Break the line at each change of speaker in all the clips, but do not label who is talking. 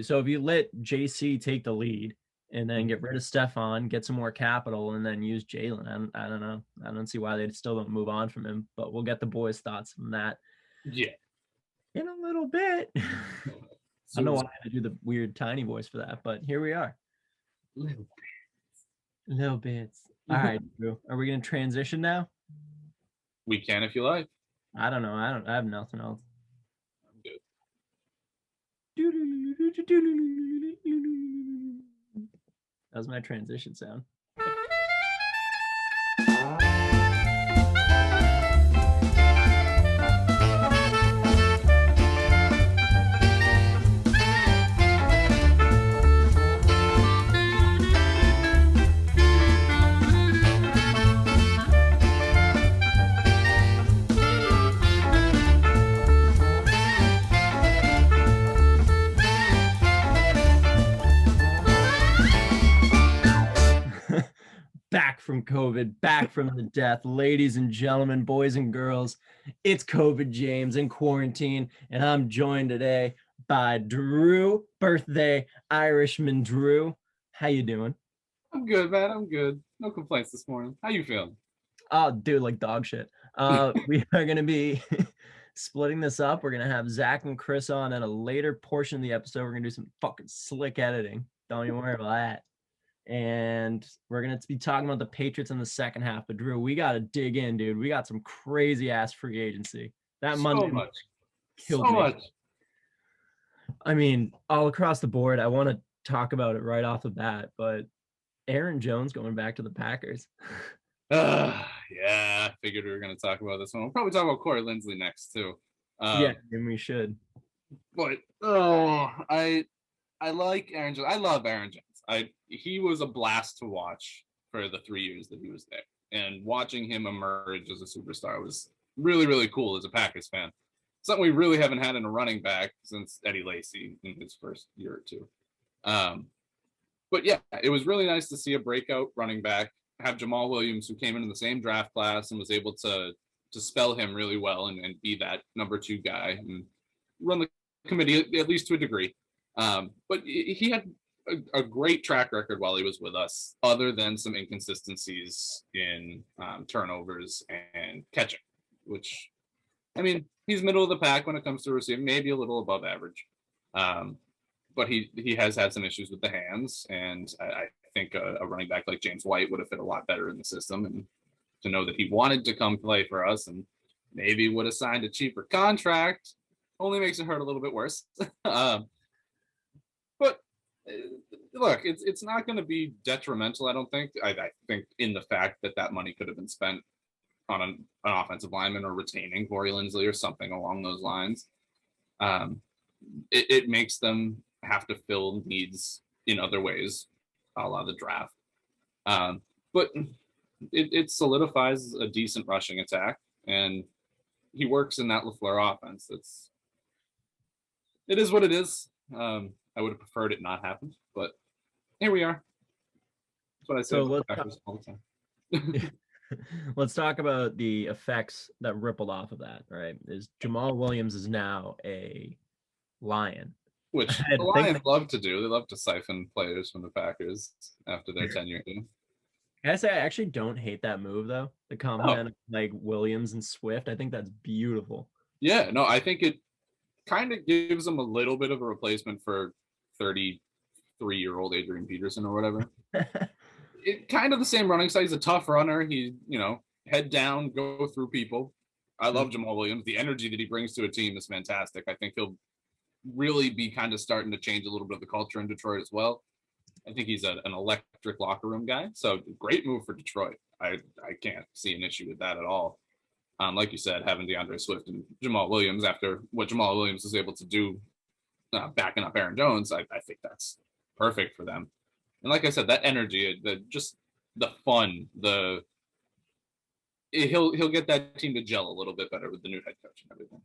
So if you let JC take the lead and then get rid of Stefan, get some more capital, and then use Jalen, I don't know. I don't see why they still don't move on from him, but we'll get the boys' thoughts on that.
Yeah.
In a little bit. I don't know why I had to do the weird tiny voice for that, but here we are. Little bits. All right, Drew. Are we going to transition now?
We can if you like.
I don't know. I have nothing else.
I'm good.
That was my transition sound. Back from COVID, back from the death, ladies and gentlemen, boys and girls, it's COVID James in quarantine, and I'm joined today by Drew, birthday Irishman Drew. How you doing?
I'm good, man. I'm good. No complaints this morning. How you feeling?
Oh, dude, like dog shit. We are gonna be splitting this up. We're gonna have Zack and Chris on at a later portion of the episode. We're gonna do some fucking slick editing. Don't even worry about that. And we're going to be talking about the Patriots in the second half. But Drew, we got to dig in, dude. We got some crazy ass free agency. That Monday killed me.
Much.
I mean, all across the board, I want to talk about it right off the bat, but Aaron Jones going back to the Packers.
Yeah, I figured we were going to talk about this one. We'll probably talk about Corey Linsley next too.
Yeah, and we should.
But I like Aaron Jones. I love Aaron Jones. He was a blast to watch for the 3 years that he was there, and watching him emerge as a superstar was really, really cool as a Packers fan. Something we really haven't had in a running back since Eddie Lacy in his first year or two. But yeah, it was really nice to see a breakout running back, have Jamal Williams, who came into the same draft class and was able to spell him really well and be that number 2 guy and run the committee at least to a degree. But he had a great track record while he was with us, other than some inconsistencies in turnovers and catching, which, I mean, he's middle of the pack when it comes to receiving, maybe a little above average. But he has had some issues with the hands, and I think a running back like James White would have fit a lot better in the system. And to know that he wanted to come play for us and maybe would have signed a cheaper contract only makes it hurt a little bit worse. But look, it's not going to be detrimental, I don't think. I think in the fact that money could have been spent on an offensive lineman or retaining Corey Linsley or something along those lines. It makes them have to fill needs in other ways, a la the draft. But it solidifies a decent rushing attack, and he works in that LaFleur offense. It is what it is. I would have preferred it not happen, but here we are. That's what I say.
So all the time. Let's talk about the effects that rippled off of that, right? Is Jamal Williams is now a Lion.
Which the Lions love to do. They love to siphon players from the Packers after their tenure.
I actually don't hate that move, though. The combine of like Williams and Swift. I think that's beautiful.
Yeah, no, I think it kind of gives them a little bit of a replacement for 33-year-old Adrian Peterson or whatever. It kind of the same running style. He's a tough runner. He, head down, go through people. I love Jamal Williams. The energy that he brings to a team is fantastic. I think he'll really be kind of starting to change a little bit of the culture in Detroit as well. I think he's an electric locker room guy. So great move for Detroit. I can't see an issue with that at all. Like you said, having DeAndre Swift and Jamal Williams after what Jamal Williams was able to do backing up Aaron Jones, I think that's perfect for them. And like I said, that energy, the fun, he'll get that team to gel a little bit better with the new head coach and everything.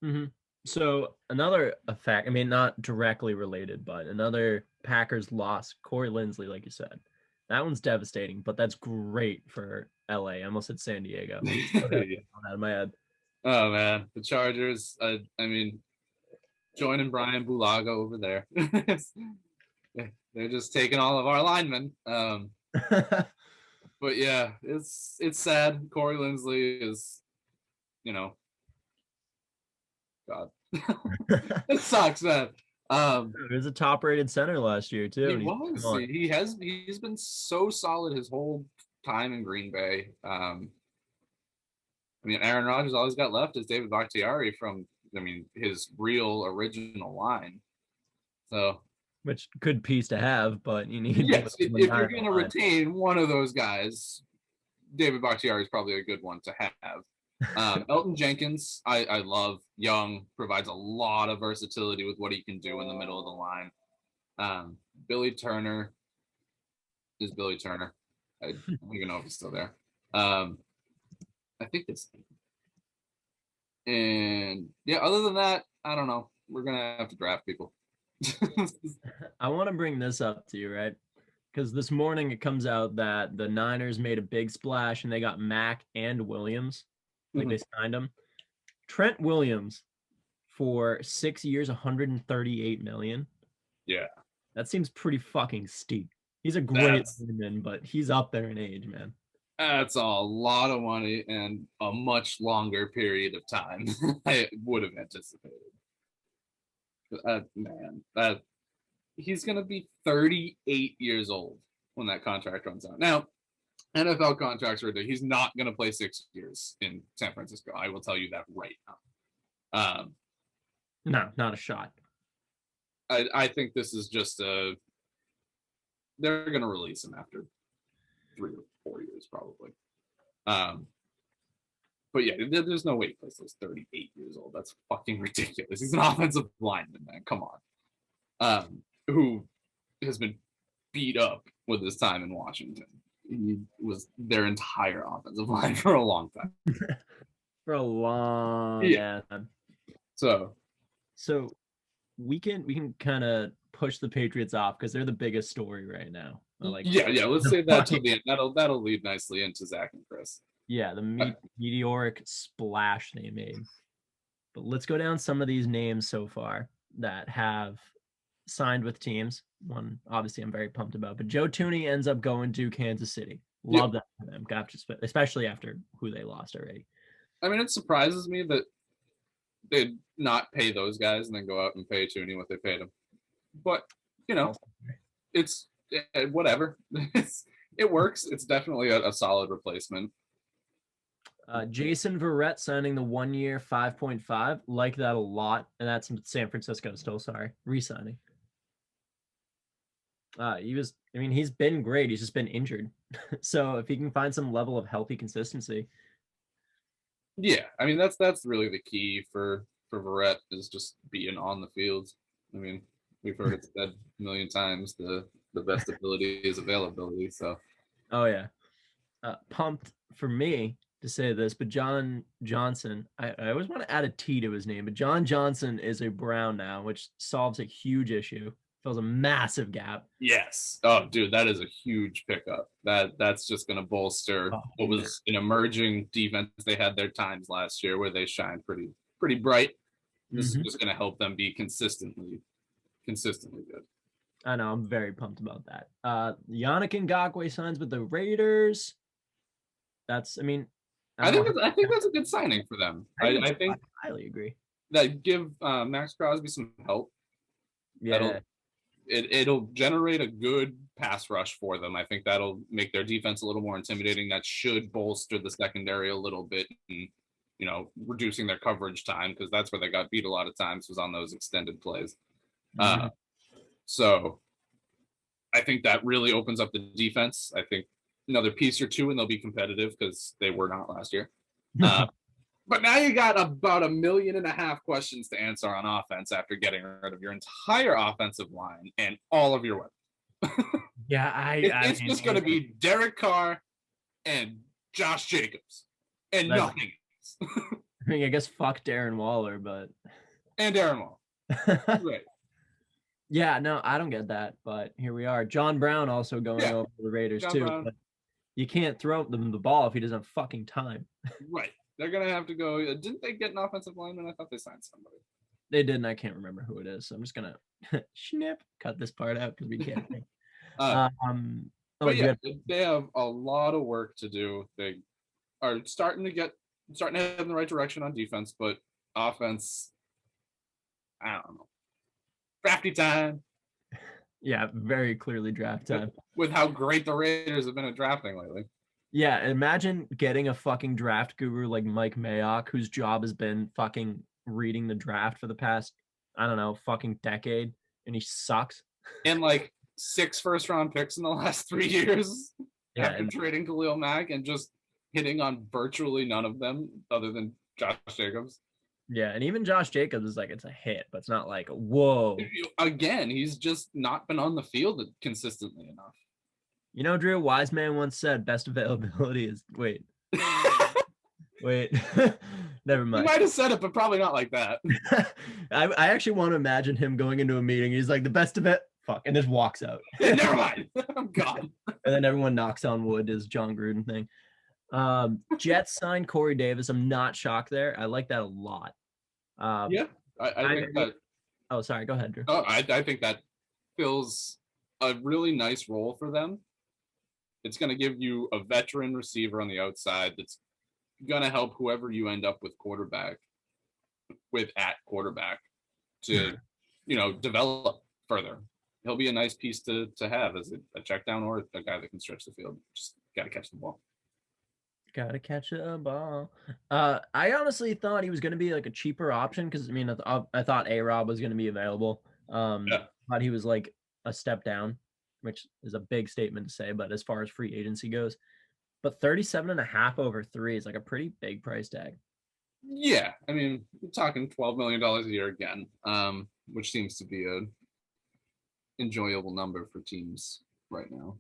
Mm-hmm. So another effect, I mean, not directly related, but another Packers loss, Corey Linsley, like you said. That one's devastating, but that's great for LA. I almost said San Diego.
Yeah.
Out of my head.
Oh man, the Chargers. I mean, joining Brian Bulaga over there. They're just taking all of our linemen. But yeah, it's sad. Corey Linsley is, you know, God, it sucks, man.
He was a top-rated center last year too.
He was. He's been so solid his whole time in Green Bay. I mean, Aaron Rodgers, all he's got left is David Bakhtiari from, his real original line. So,
which good piece to have, but you need.
Yes, if you're going to retain one of those guys, David Bakhtiari is probably a good one to have. Elton Jenkins, I love. Young, provides a lot of versatility with what he can do in the middle of the line. Billy Turner is Billy Turner. I don't even know if he's still there. I think it's. And yeah, other than that, I don't know. We're gonna have to draft people.
I want to bring this up to you, right? Because this morning it comes out that the Niners made a big splash and they got Mack and Williams. Like they signed them. Trent Williams for 6 years, $138 million.
Yeah.
That seems pretty fucking steep. He's a great lineman, but he's up there in age, man.
That's a lot of money and a much longer period of time than I would have anticipated. He's going to be 38 years old when that contract runs out. Now, NFL contracts are ridiculous. He's not going to play 6 years in San Francisco. I will tell you that right now.
No, not a shot.
I think this is just they're going to release him after 3 or 4 years, probably. But yeah, there's no way he plays those 38 years old. That's fucking ridiculous. He's an offensive lineman, man. Come on. Who has been beat up with his time in Washington. He was their entire offensive line for a long time.
For a long time.
So
we can kind of push the Patriots off because they're the biggest story right now.
Let's say that to the end. That'll lead nicely into Zack and Chris.
Yeah, the meteoric splash they made. But let's go down some of these names so far that have signed with teams. One, obviously, I'm very pumped about. But Joe Tooney ends up going to Kansas City. Love that for them, especially after who they lost already.
I mean, it surprises me that they'd not pay those guys and then go out and pay Tooney what they paid him. But, it's whatever. It works. It's definitely a solid replacement.
Jason Verrett signing the 1 year 5.5. Like that a lot. And that's in San Francisco still, re-signing. He's been great. He's just been injured. So if he can find some level of healthy consistency.
Yeah, I mean, that's really the key for Verrett is just being on the field. I mean, we've heard it said a million times, the best ability is availability. So.
Oh, yeah. Pumped for me to say this, but John Johnson, I always want to add a T to his name, but John Johnson is a Brown now, which solves a huge issue. Fills a massive gap.
Yes. Oh, dude, that is a huge pickup. That's just going to bolster what was an emerging defense. They had their times last year where they shined pretty bright. This is just going to help them be consistently good.
I know. I'm very pumped about that. Yannick Ngakoue signs with the Raiders. I think
that's a good signing for them. I think
I highly agree.
That give Max Crosby some help.
Yeah.
It'll generate a good pass rush for them. I think that'll make their defense a little more intimidating. That should bolster the secondary a little bit and, reducing their coverage time because that's where they got beat a lot of times was on those extended plays. So I think that really opens up the defense. I think another piece or two and they'll be competitive because they were not last year. But now you got about 1.5 million questions to answer on offense after getting rid of your entire offensive line and all of your weapons.
Yeah,
it's just going to be Derek Carr and Josh Jacobs and nothing else.
I guess fuck Darren Waller, but
and Darren Waller. Right.
Yeah, no, I don't get that, but here we are. John Brown also going over to the Raiders too. But you can't throw them the ball if he doesn't have fucking time.
Right. They're going to have to go. Didn't they get an offensive lineman? I thought they signed somebody.
They did, and I can't remember who it is. So I'm just gonna cut this part out because we can't think.
But yeah, they have a lot of work to do. They are starting to head in the right direction on defense, but offense, I don't know. Drafty time.
Yeah, very clearly draft time.
With how great the Raiders have been at drafting lately.
Yeah, imagine getting a fucking draft guru like Mike Mayock, whose job has been fucking reading the draft for the past, I don't know, fucking decade, and he sucks.
And like 6 first-round picks in the last 3 years after trading Khalil Mack and just hitting on virtually none of them other than Josh Jacobs.
Yeah, and even Josh Jacobs is like, it's a hit, but it's not like, whoa.
Again, he's just not been on the field consistently enough.
You know, Drew, wise man once said best availability is wait. Never mind.
You might have said it, but probably not like that.
I actually want to imagine him going into a meeting. He's like, the best of it, fuck, and just walks out.
Never mind. I'm gone.
And then everyone knocks on wood, is John Gruden thing. Jets signed Corey Davis. I'm not shocked there. I like that a lot.
Yeah, I think that.
Oh, sorry. Go ahead, Drew.
Oh, I think that fills a really nice role for them. It's going to give you a veteran receiver on the outside that's going to help whoever you end up with at quarterback to, develop further. He'll be a nice piece to have as a check down or a guy that can stretch the field. Just got to catch the ball.
Gotta catch a ball. I honestly thought he was going to be like a cheaper option because, I thought A-Rob was going to be available. Thought he was like a step down, which is a big statement to say, but as far as free agency goes. But 37.5 over 3 is like a pretty big price tag.
Yeah, we're talking $12 million a year again, which seems to be a enjoyable number for teams right now.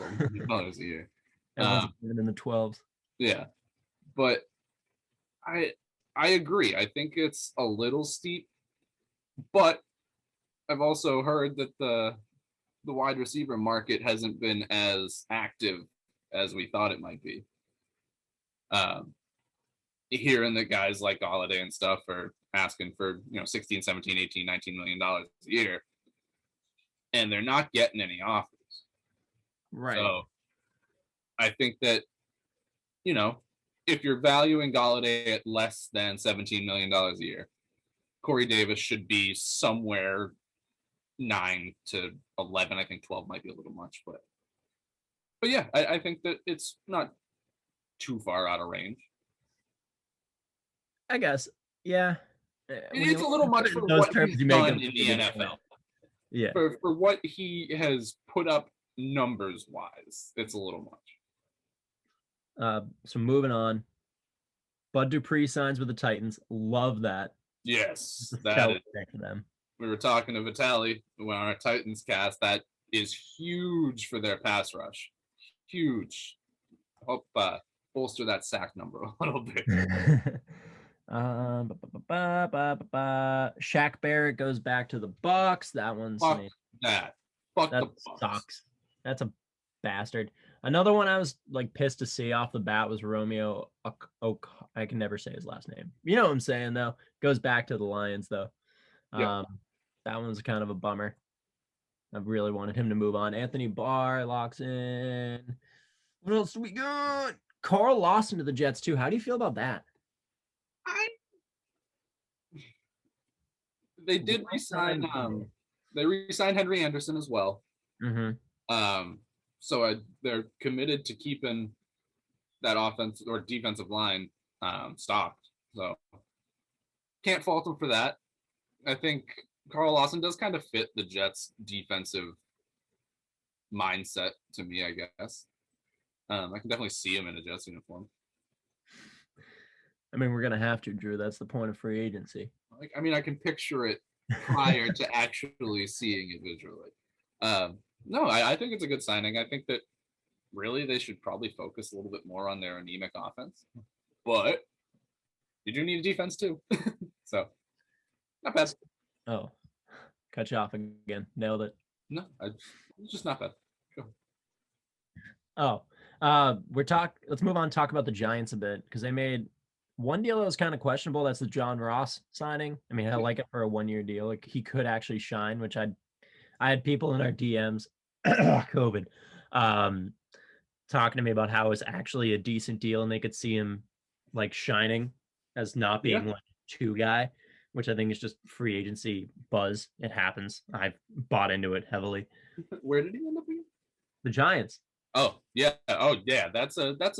$12 million a year.
Everyone's in the 12s.
Yeah, but I agree. I think it's a little steep, but I've also heard that the wide receiver market hasn't been as active as we thought it might be. Hearing that guys like Golladay and stuff are asking for 16, 17, 18, $19 million a year, and they're not getting any offers.
Right.
So I think that if you're valuing Golladay at less than $17 million a year, Corey Davis should be somewhere 9 to 11. I think 12 might be a little much, but yeah, I think that it's not too far out of range.
I guess, yeah.
It's a little much for what he's done in the NFL.
Yeah.
For what he has put up numbers-wise, it's a little much.
So moving on. Bud Dupree signs with the Titans. Love that.
Yes, that is
for them.
We were talking to Vitaly when our Titans cast. That is huge for their pass rush. Huge. Hope bolster that sack number a little bit.
Shaq Barrett goes back to the Bucks. That one's
Fuck that. Fuck
that
the Bucks.
Sucks. That's a bastard. Another one I was like pissed to see off the bat was Romeo. I can never say his last name. You know what I'm saying though. Goes back to the Lions though. That one was kind of a bummer. I really wanted him to move on. Anthony Barr locks in. What else do we got? Carl Lawson to the Jets too. How do you feel about that?
They did re-sign. They re-signed Henry Anderson as well.
Mm-hmm.
So they're committed to keeping that offense or defensive line stocked. So can't fault them for that. I think Carl Lawson does kind of fit the Jets' defensive mindset to me, I guess. I can definitely see him in a Jets uniform.
We're going to have to, Drew. That's the point of free agency.
I can picture it prior to actually seeing it visually. No, I think it's a good signing. I think that really they should probably focus a little bit more on their anemic offense. But you do need a defense too. So, not bad.
Oh, cut you off again. Nailed it.
No, it's just not bad. Go.
Oh, let's move on and talk about the Giants a bit because they made One deal that was kind of questionable, that's the John Ross signing. I mean, I like it for a 1-year deal. Like he could actually shine, which I had people in our DMs, COVID, talking to me about how it's actually a decent deal and they could see him like shining as not being like a 2 guy, which I think is just free agency buzz. It happens. I've bought into it heavily.
Where did he end up again?
The Giants.
Oh yeah. Oh yeah. That's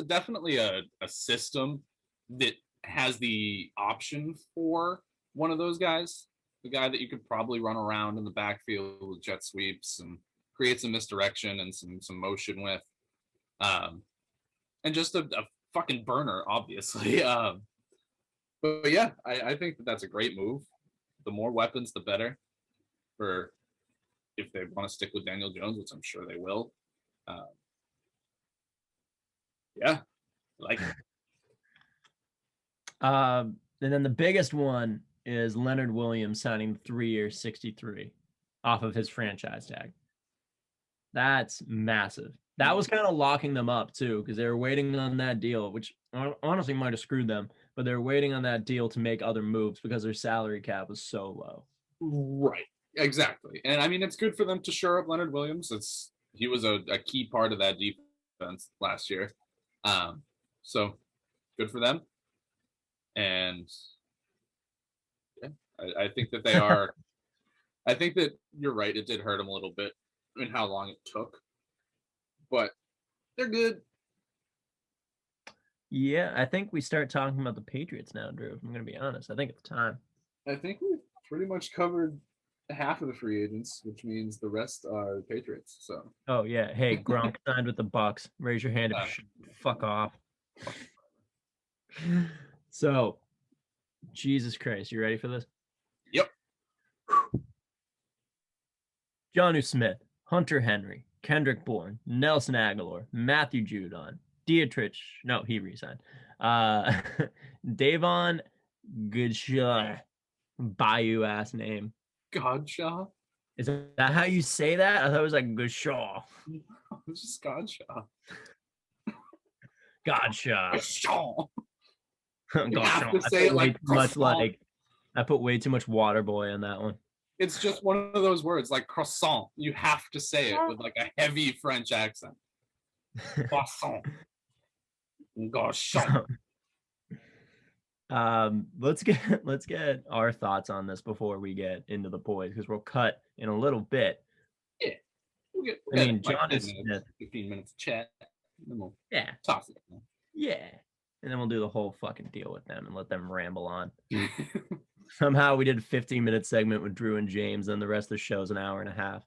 definitely a system that has the option for one of those guys. The guy that you could probably run around in the backfield with jet sweeps and create some misdirection and some motion with. And just a fucking burner, obviously. But yeah, I think that's a great move. The more weapons, the better. For if they want to stick with Daniel Jones, which I'm sure they will. Yeah, like it.
And then the biggest one is Leonard Williams signing 3-year 63 off of his franchise tag. That's massive. That was kind of locking them up too, because they were waiting on that deal, which honestly might have screwed them, but they're waiting on that deal to make other moves because their salary cap was so low.
Right. Exactly. And I mean, it's good for them to shore up Leonard Williams. He was a key part of that defense last year. So good for them. And yeah, I think that they are. I think that you're right. It did hurt them a little bit in how long it took, but they're good.
Yeah, I think we start talking about the Patriots now, Drew. I'm going to be honest. I think it's time.
I think we've pretty much covered half of the free agents, which means the rest are Patriots. So.
Oh yeah. Hey, Gronk signed with the Bucks. Raise your hand if fuck off. So, Jesus Christ, you ready for this?
Yep.
Jonnu Smith, Hunter Henry, Kendrick Bourne, Nelson Aguilar, Matthew Judon, Dietrich. No, he resigned. Davon Goodshaw. Bayou ass name.
Godshaw?
Is that how you say that? I thought it was like Goodshaw.
It's just Godshaw.
Godshaw.
Godshaw.
You have to say it like much like I put way too much water boy on that one.
It's just one of those words like croissant. You have to say it with like a heavy French accent. Croissant. Gosh.
Let's get our thoughts on this before we get into the boys, because we'll cut in a little bit.
Yeah.
I mean, John is
15 minutes chat. We'll
toss it. Yeah. And then we'll do the whole fucking deal with them and let them ramble on. Somehow we did a 15-minute segment with Drew and James, and the rest of the show's an hour and a half.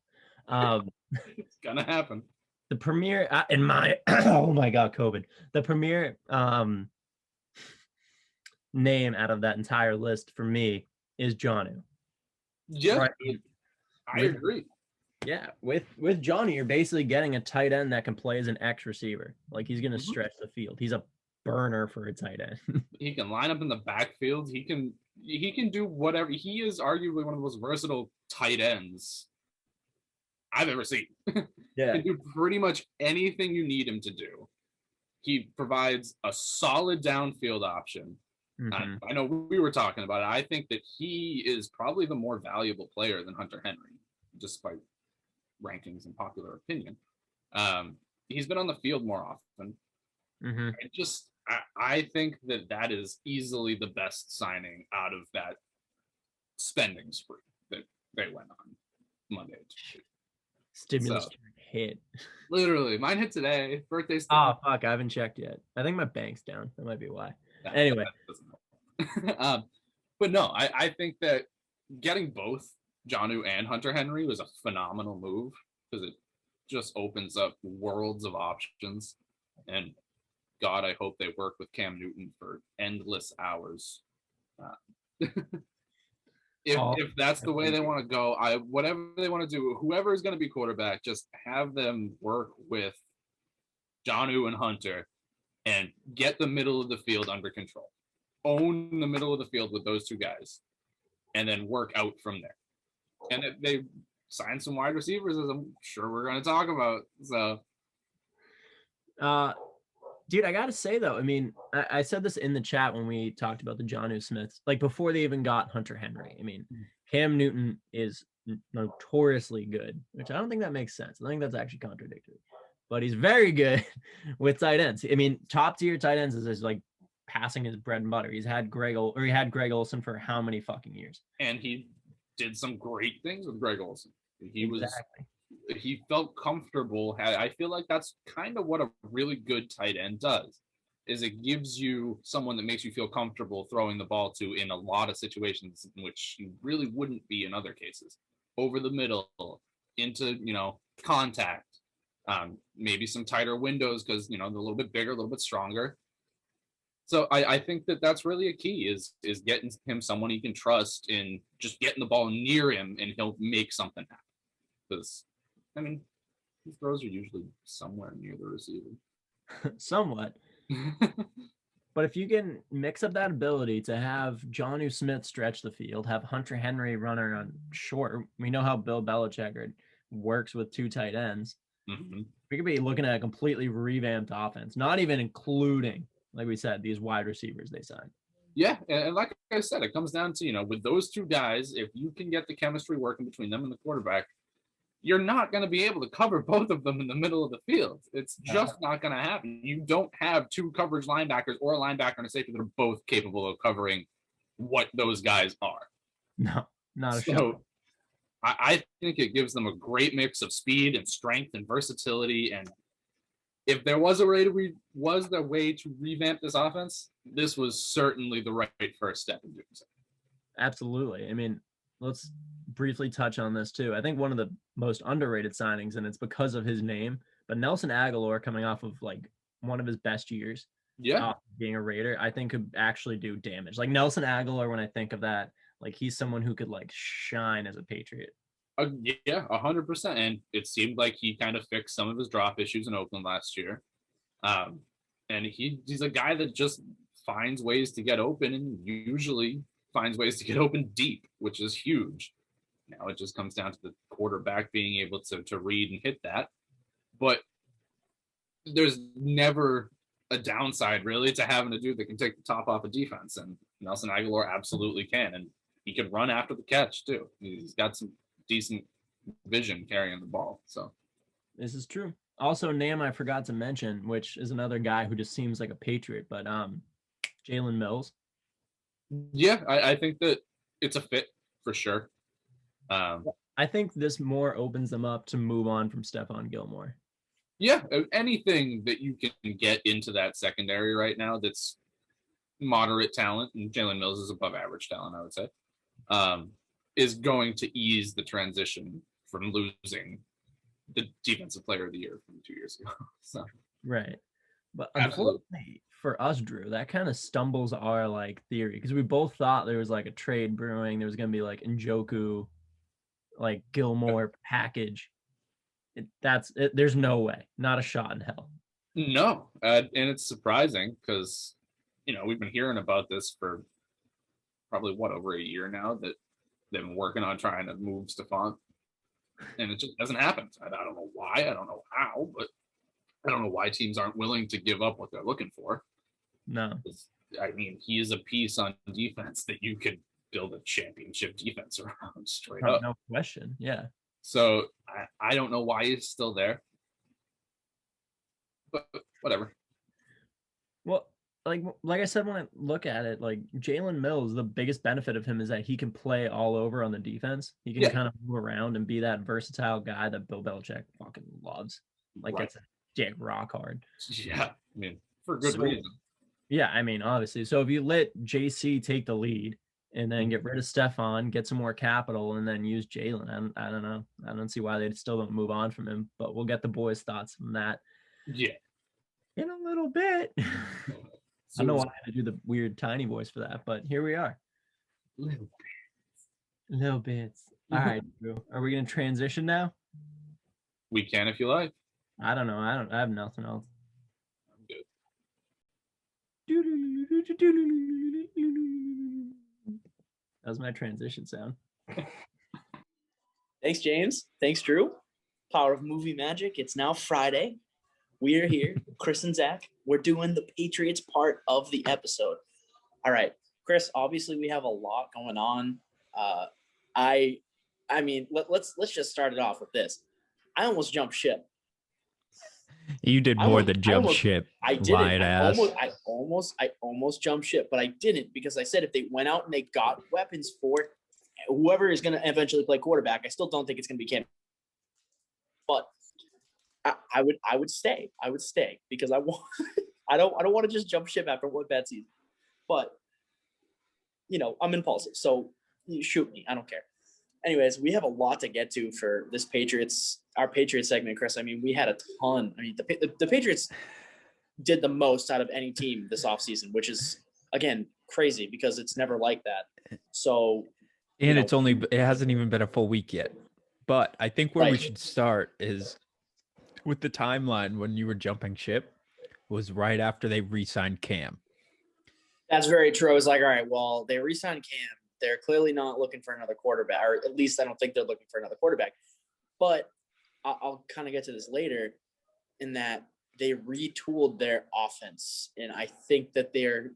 It's gonna happen.
The premiere in my oh my god, COVID. The premiere name out of that entire list for me is Jonnu.
Yeah, right. I agree.
Yeah, with Johnny, you're basically getting a tight end that can play as an X receiver. Like he's gonna stretch the field. He's a burner for a tight end.
He can line up in the backfield. He can do whatever. He is arguably one of the most versatile tight ends I've ever seen.
Yeah.
He can do pretty much anything you need him to do. He provides a solid downfield option. Mm-hmm. I know we were talking about it. I think that he is probably the more valuable player than Hunter Henry, despite rankings and popular opinion. He's been on the field more often.
Mm-hmm.
I think that is easily the best signing out of that spending spree that they went on Monday.
Stimulus hit.
Literally, mine hit today. Birthday.
Oh fuck, I haven't checked yet. I think my bank's down. That might be why. Yeah, anyway,
but no, I think that getting both Jonnu and Hunter Henry was a phenomenal move because it just opens up worlds of options. And God, I hope they work with Cam Newton for endless hours. If that's the way they want to go, whatever they want to do, whoever is going to be quarterback, just have them work with Jonnu and Hunter and get the middle of the field under control. Own the middle of the field with those two guys and then work out from there. And if they sign some wide receivers, as I'm sure we're going to talk about. So
Dude, I gotta say though, I mean, I said this in the chat when we talked about the Jonnu Smiths, like before they even got Hunter Henry. I mean, Cam Newton is notoriously good, which I don't think that makes sense. I think that's actually contradictory, but he's very good with tight ends. I mean, top tier tight ends is like passing his bread and butter. He had Greg Olsen for how many fucking years?
And he did some great things with Greg Olsen. He felt comfortable. I feel like that's kind of what a really good tight end does, is it gives you someone that makes you feel comfortable throwing the ball to in a lot of situations in which you really wouldn't be in other cases. Over the middle, into, contact, maybe some tighter windows because, they're a little bit bigger, a little bit stronger. So I think that that's really a key is getting him someone he can trust in just getting the ball near him and he'll make something happen. Because, I mean, his throws are usually somewhere near the receiver.
Somewhat. But if you can mix up that ability to have Jonnu Smith stretch the field, have Hunter Henry runner on short, we know how Bill Belichick works with two tight ends.
Mm-hmm.
We could be looking at a completely revamped offense, not even including, like we said, these wide receivers they signed.
Yeah, and like I said, it comes down to, with those two guys, if you can get the chemistry working between them and the quarterback, you're not going to be able to cover both of them in the middle of the field. It's just not going to happen. You don't have two coverage linebackers or a linebacker and a safety that are both capable of covering what those guys are.
No, not a shot.
So I think it gives them a great mix of speed and strength and versatility. And if there was a way to revamp this offense, this was certainly the right first step in doing so.
Absolutely. I mean, let's briefly touch on this too. I think one of the most underrated signings, and it's because of his name, but Nelson Aguilera coming off of like one of his best years, being a Raider, I think could actually do damage. Like Nelson Aguilera, when I think of that, like he's someone who could like shine as a Patriot.
Yeah, 100%. And it seemed like he kind of fixed some of his drop issues in Oakland last year. And he's a guy that just finds ways to get open and usually finds ways to get open deep, which is huge. Now it just comes down to the quarterback being able to read and hit that. But there's never a downside really to having a dude that can take the top off a defense. And Nelson Aguilera absolutely can. And he can run after the catch too. He's got some decent vision carrying the ball. So
this is true. Also, name I forgot to mention, which is another guy who just seems like a Patriot, but Jalen Mills.
Yeah, I think that it's a fit for sure.
I think this more opens them up to move on from Stephon Gilmore.
Yeah, anything that you can get into that secondary right now that's moderate talent, and Jalen Mills is above average talent, I would say, is going to ease the transition from losing the defensive player of the year from 2 years ago. So
right. But unfortunately for us, Drew, that kind of stumbles our like theory because we both thought there was like a trade brewing. There was going to be like Njoku, like Gilmore package. There's no way, not a shot in hell.
No, and it's surprising because we've been hearing about this for probably over a year now that they've been working on trying to move Stephon, and it just hasn't happened. I don't know why, I don't know how, but I don't know why teams aren't willing to give up what they're looking for.
No,
I mean, he is a piece on defense that you could build a championship defense around straight up.
No question. Yeah.
So I don't know why he's still there, but whatever.
Well, like I said, when I look at it, like Jalen Mills, the biggest benefit of him is that he can play all over on the defense. He can kind of move around and be that versatile guy that Bill Belichick fucking loves. Like gets a dick rock hard.
Yeah, I mean, for good reason.
Yeah, I mean, obviously. So if you let JC take the lead and then get rid of Stephon, get some more capital, and then use Jalen, I don't know. I don't see why they still don't move on from him, but we'll get the boys' thoughts from that.
Yeah.
In a little bit. I don't know why I had to do the weird tiny voice for that, but here we are. Little bits. All right, Drew. Are we going to transition now?
We can if you like.
I don't know. I have nothing else.
I'm good.
That was my transition sound.
Thanks, James. Thanks, Drew. Power of movie magic. It's now Friday. We are here, Chris and Zach. We're doing the Patriots part of the episode. All right, Chris. Obviously, we have a lot going on. I mean, let's just start it off with this. I almost jumped ship.
You did more than jump ship.
I didn't. I almost jumped ship, but I didn't because I said if they went out and they got weapons for whoever is going to eventually play quarterback, I still don't think it's going to be Cam. But I would stay. I would stay because I want. I don't want to just jump ship after one bad season. But I'm impulsive, so you shoot me. I don't care. Anyways, we have a lot to get to for this our Patriots segment, Chris. I mean, we had a ton. I mean, the Patriots did the most out of any team this offseason, which is, again, crazy because it's never like that. So,
and it hasn't even been a full week yet. But I think where we should start is with the timeline when you were jumping ship was right after they re-signed Cam.
That's very true. I was like, all right, well, they re-signed Cam. They're clearly not looking for another quarterback, or at least I don't think they're looking for another quarterback. But I'll kind of get to this later in that they retooled their offense, and I think that they're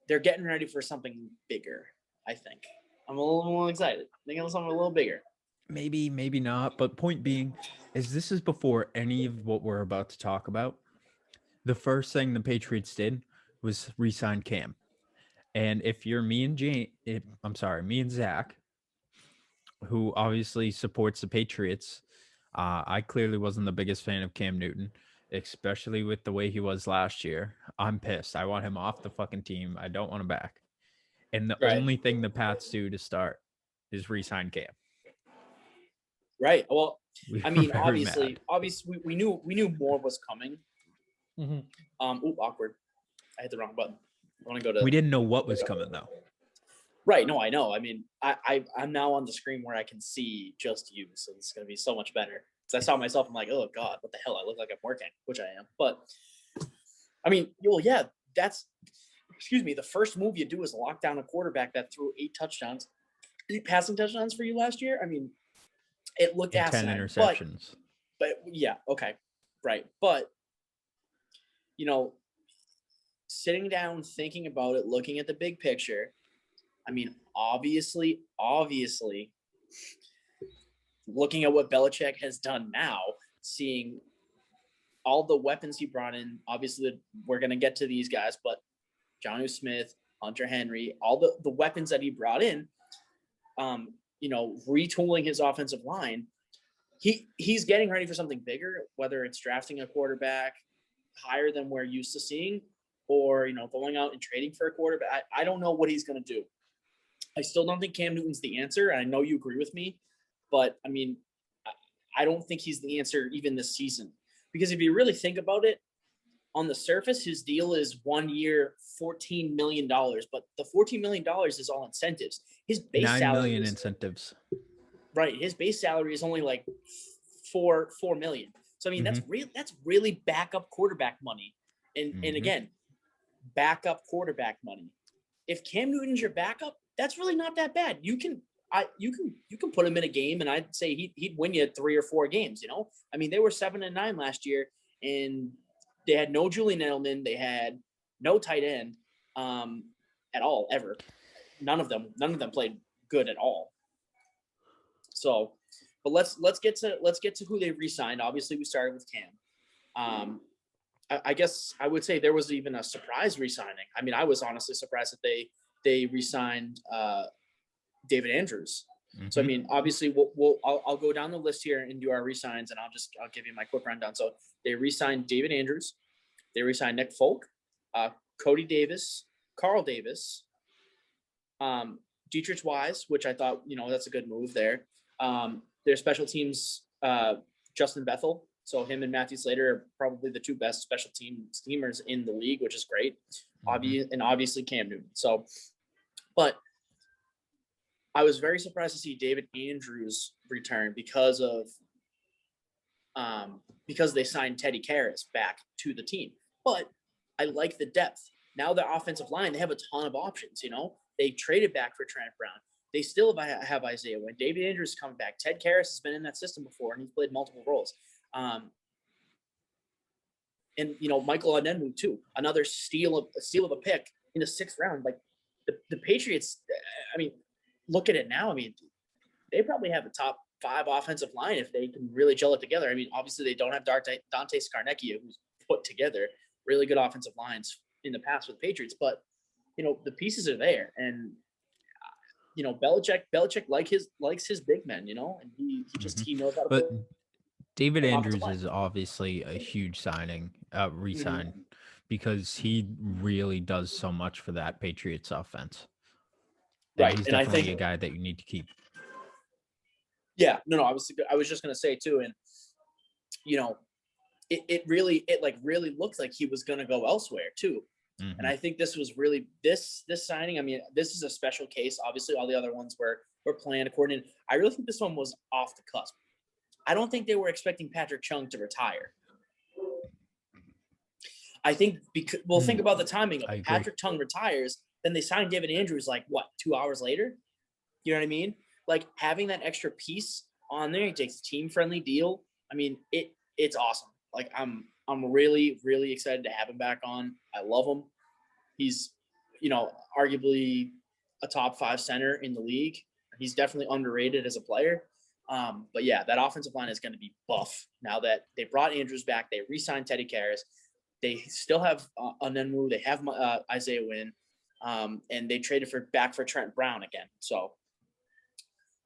getting ready for something bigger. I think I'm a little excited. I think something a little bigger.
Maybe not. But point being is this is before any of what we're about to talk about. The first thing the Patriots did was re-sign Cam. And if you're me and Zach, who obviously supports the Patriots, I clearly wasn't the biggest fan of Cam Newton, especially with the way he was last year. I'm pissed. I want him off the fucking team. I don't want him back. And the only thing the Pats do to start is re-sign Cam.
Right. Well, I mean, obviously, we knew more was coming.
Mm-hmm.
Awkward. I hit the wrong button. I want to go to.
We didn't know what was coming though.
Right. No, I know. I mean, I'm now on the screen where I can see just you, so it's going to be so much better. So I saw myself. I'm like, oh God, what the hell? I look like I'm working, which I am. But I mean, well, yeah, the first move you do is lock down a quarterback that threw 8 passing touchdowns for you last year. I mean, it looked asinine.
10 interceptions.
But yeah, okay, right. But sitting down, thinking about it, looking at the big picture. I mean, obviously, looking at what Belichick has done now, seeing all the weapons he brought in, obviously we're going to get to these guys, but Jonnu Smith, Hunter Henry, all the weapons that he brought in, retooling his offensive line, he's getting ready for something bigger, whether it's drafting a quarterback higher than we're used to seeing, or, going out and trading for a quarterback. I don't know what he's going to do. I still don't think Cam Newton's the answer. And I know you agree with me, but I mean, I don't think he's the answer even this season, because if you really think about it, on the surface, his deal is 1 year, $14 million, but the $14 million is all incentives. His base
$9
salary
million incentives.
Right. His base salary is only like $4 million. So I mean, that's really backup quarterback money. And again, backup quarterback money. If Cam Newton's your backup, that's really not that bad. You can put him in a game, and I'd say he'd win you 3 or 4 games. I mean, they were 7-9 last year, and they had no Julian Edelman, they had no tight end at all ever. None of them played good at all. So, but let's get to who they re-signed. Obviously, we started with Cam. I guess I would say there was even a surprise re-signing. I mean, I was honestly surprised that they re-signed David Andrews. Mm-hmm. So I mean, obviously, I'll go down the list here and do our re-signs, and I'll give you my quick rundown. So they re-signed David Andrews, they re-signed Nick Folk, Cody Davis, Carl Davis, Dietrich Wise, which I thought that's a good move there. Their special teams, Justin Bethel. So him and Matthew Slater are probably the 2 best special teamers in the league, which is great. Mm-hmm. Obviously Cam Newton. So, but I was very surprised to see David Andrews return because they signed Teddy Karras back to the team. But I like the depth. Now their offensive line, they have a ton of options. They traded back for Trent Brown. They still have Isaiah Wynn. David Andrews is coming back. Ted Karras has been in that system before, and he's played multiple roles. And Michael Onyenwu too, another steal of a pick in the 6th round. Like the Patriots, I mean, look at it now. I mean, they probably have a top 5 offensive line if they can really gel it together. I mean, obviously they don't have Dante Scarnecchia, who's put together really good offensive lines in the past with Patriots, but the pieces are there, and Belichick likes his big men, and he knows how to.
But David
play
Andrews
offensive line.
is obviously a huge signing, re-sign,
Mm-hmm.
because he really does so much for that Patriots offense.
Right,
He's
and I
definitely
think
a guy that you need to keep.
Yeah, no, I was just gonna say too, and it really looked like he was gonna go elsewhere too.
Mhm.
And I think this was really this signing. I mean, this is a special case. Obviously, all the other ones were planned according. I really think this one was off the cusp. I don't think they were expecting Patrick Chung to retire. I think because think about the timing of it. Patrick Chung retires, then they sign David Andrews like what 2 hours later. You know what I mean? Like having that extra piece on there, he takes a team-friendly deal. I mean, it's awesome. Like I'm really, really excited to have him back on. I love him. He's, arguably a top 5 center in the league. He's definitely underrated as a player. But yeah, that offensive line is going to be buff now that they brought Andrews back. They re-signed Teddy Karras. They still have Onyenwu. They have Isaiah Wynn. And they traded back for Trent Brown again. So,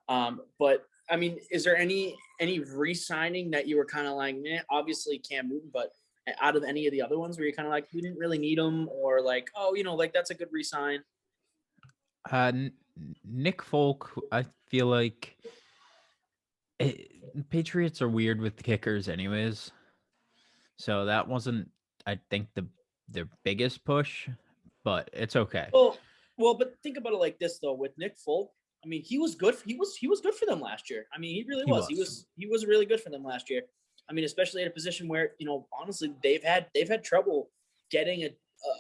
but I mean, is there any re-signing that you were kind of like, obviously Cam Newton, but out of any of the other ones where you're kind of like, we didn't really need them, or like, oh, like that's a good re-sign?
Nick Folk, I feel like Patriots are weird with the kickers anyways. So that wasn't, I think, their biggest push, but it's okay.
Well, but think about it like this though. With Nick Folk, I mean, he was good. He was good for them last year. I mean, he really was. He was really good for them last year. I mean, especially at a position where honestly they've had trouble getting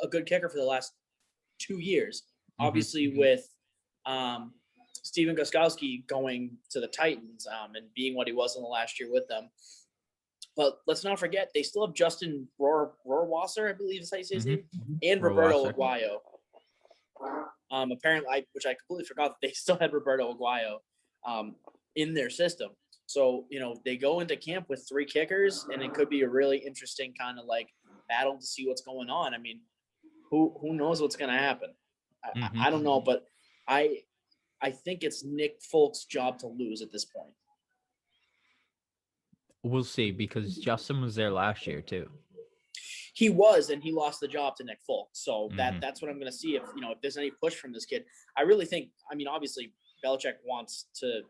a good kicker for the last 2 years. Mm-hmm. Obviously, with Steven Gostkowski going to the Titans and being what he was in the last year with them. But let's not forget they still have Justin Rohrwasser, I believe is how you say his name, and Roberto Aguayo. Apparently, which I completely forgot that they still had Roberto Aguayo in their system. So, they go into camp with 3 kickers, and it could be a really interesting kind of like battle to see what's going on. I mean, who knows what's going to happen? I don't know, but I think it's Nick Folk's job to lose at this point.
We'll see, because Justin was there last year too.
He was, and he lost the job to Nick Folk. So that's what I'm going to see if there's any push from this kid. I really think. I mean, obviously, Belichick wants the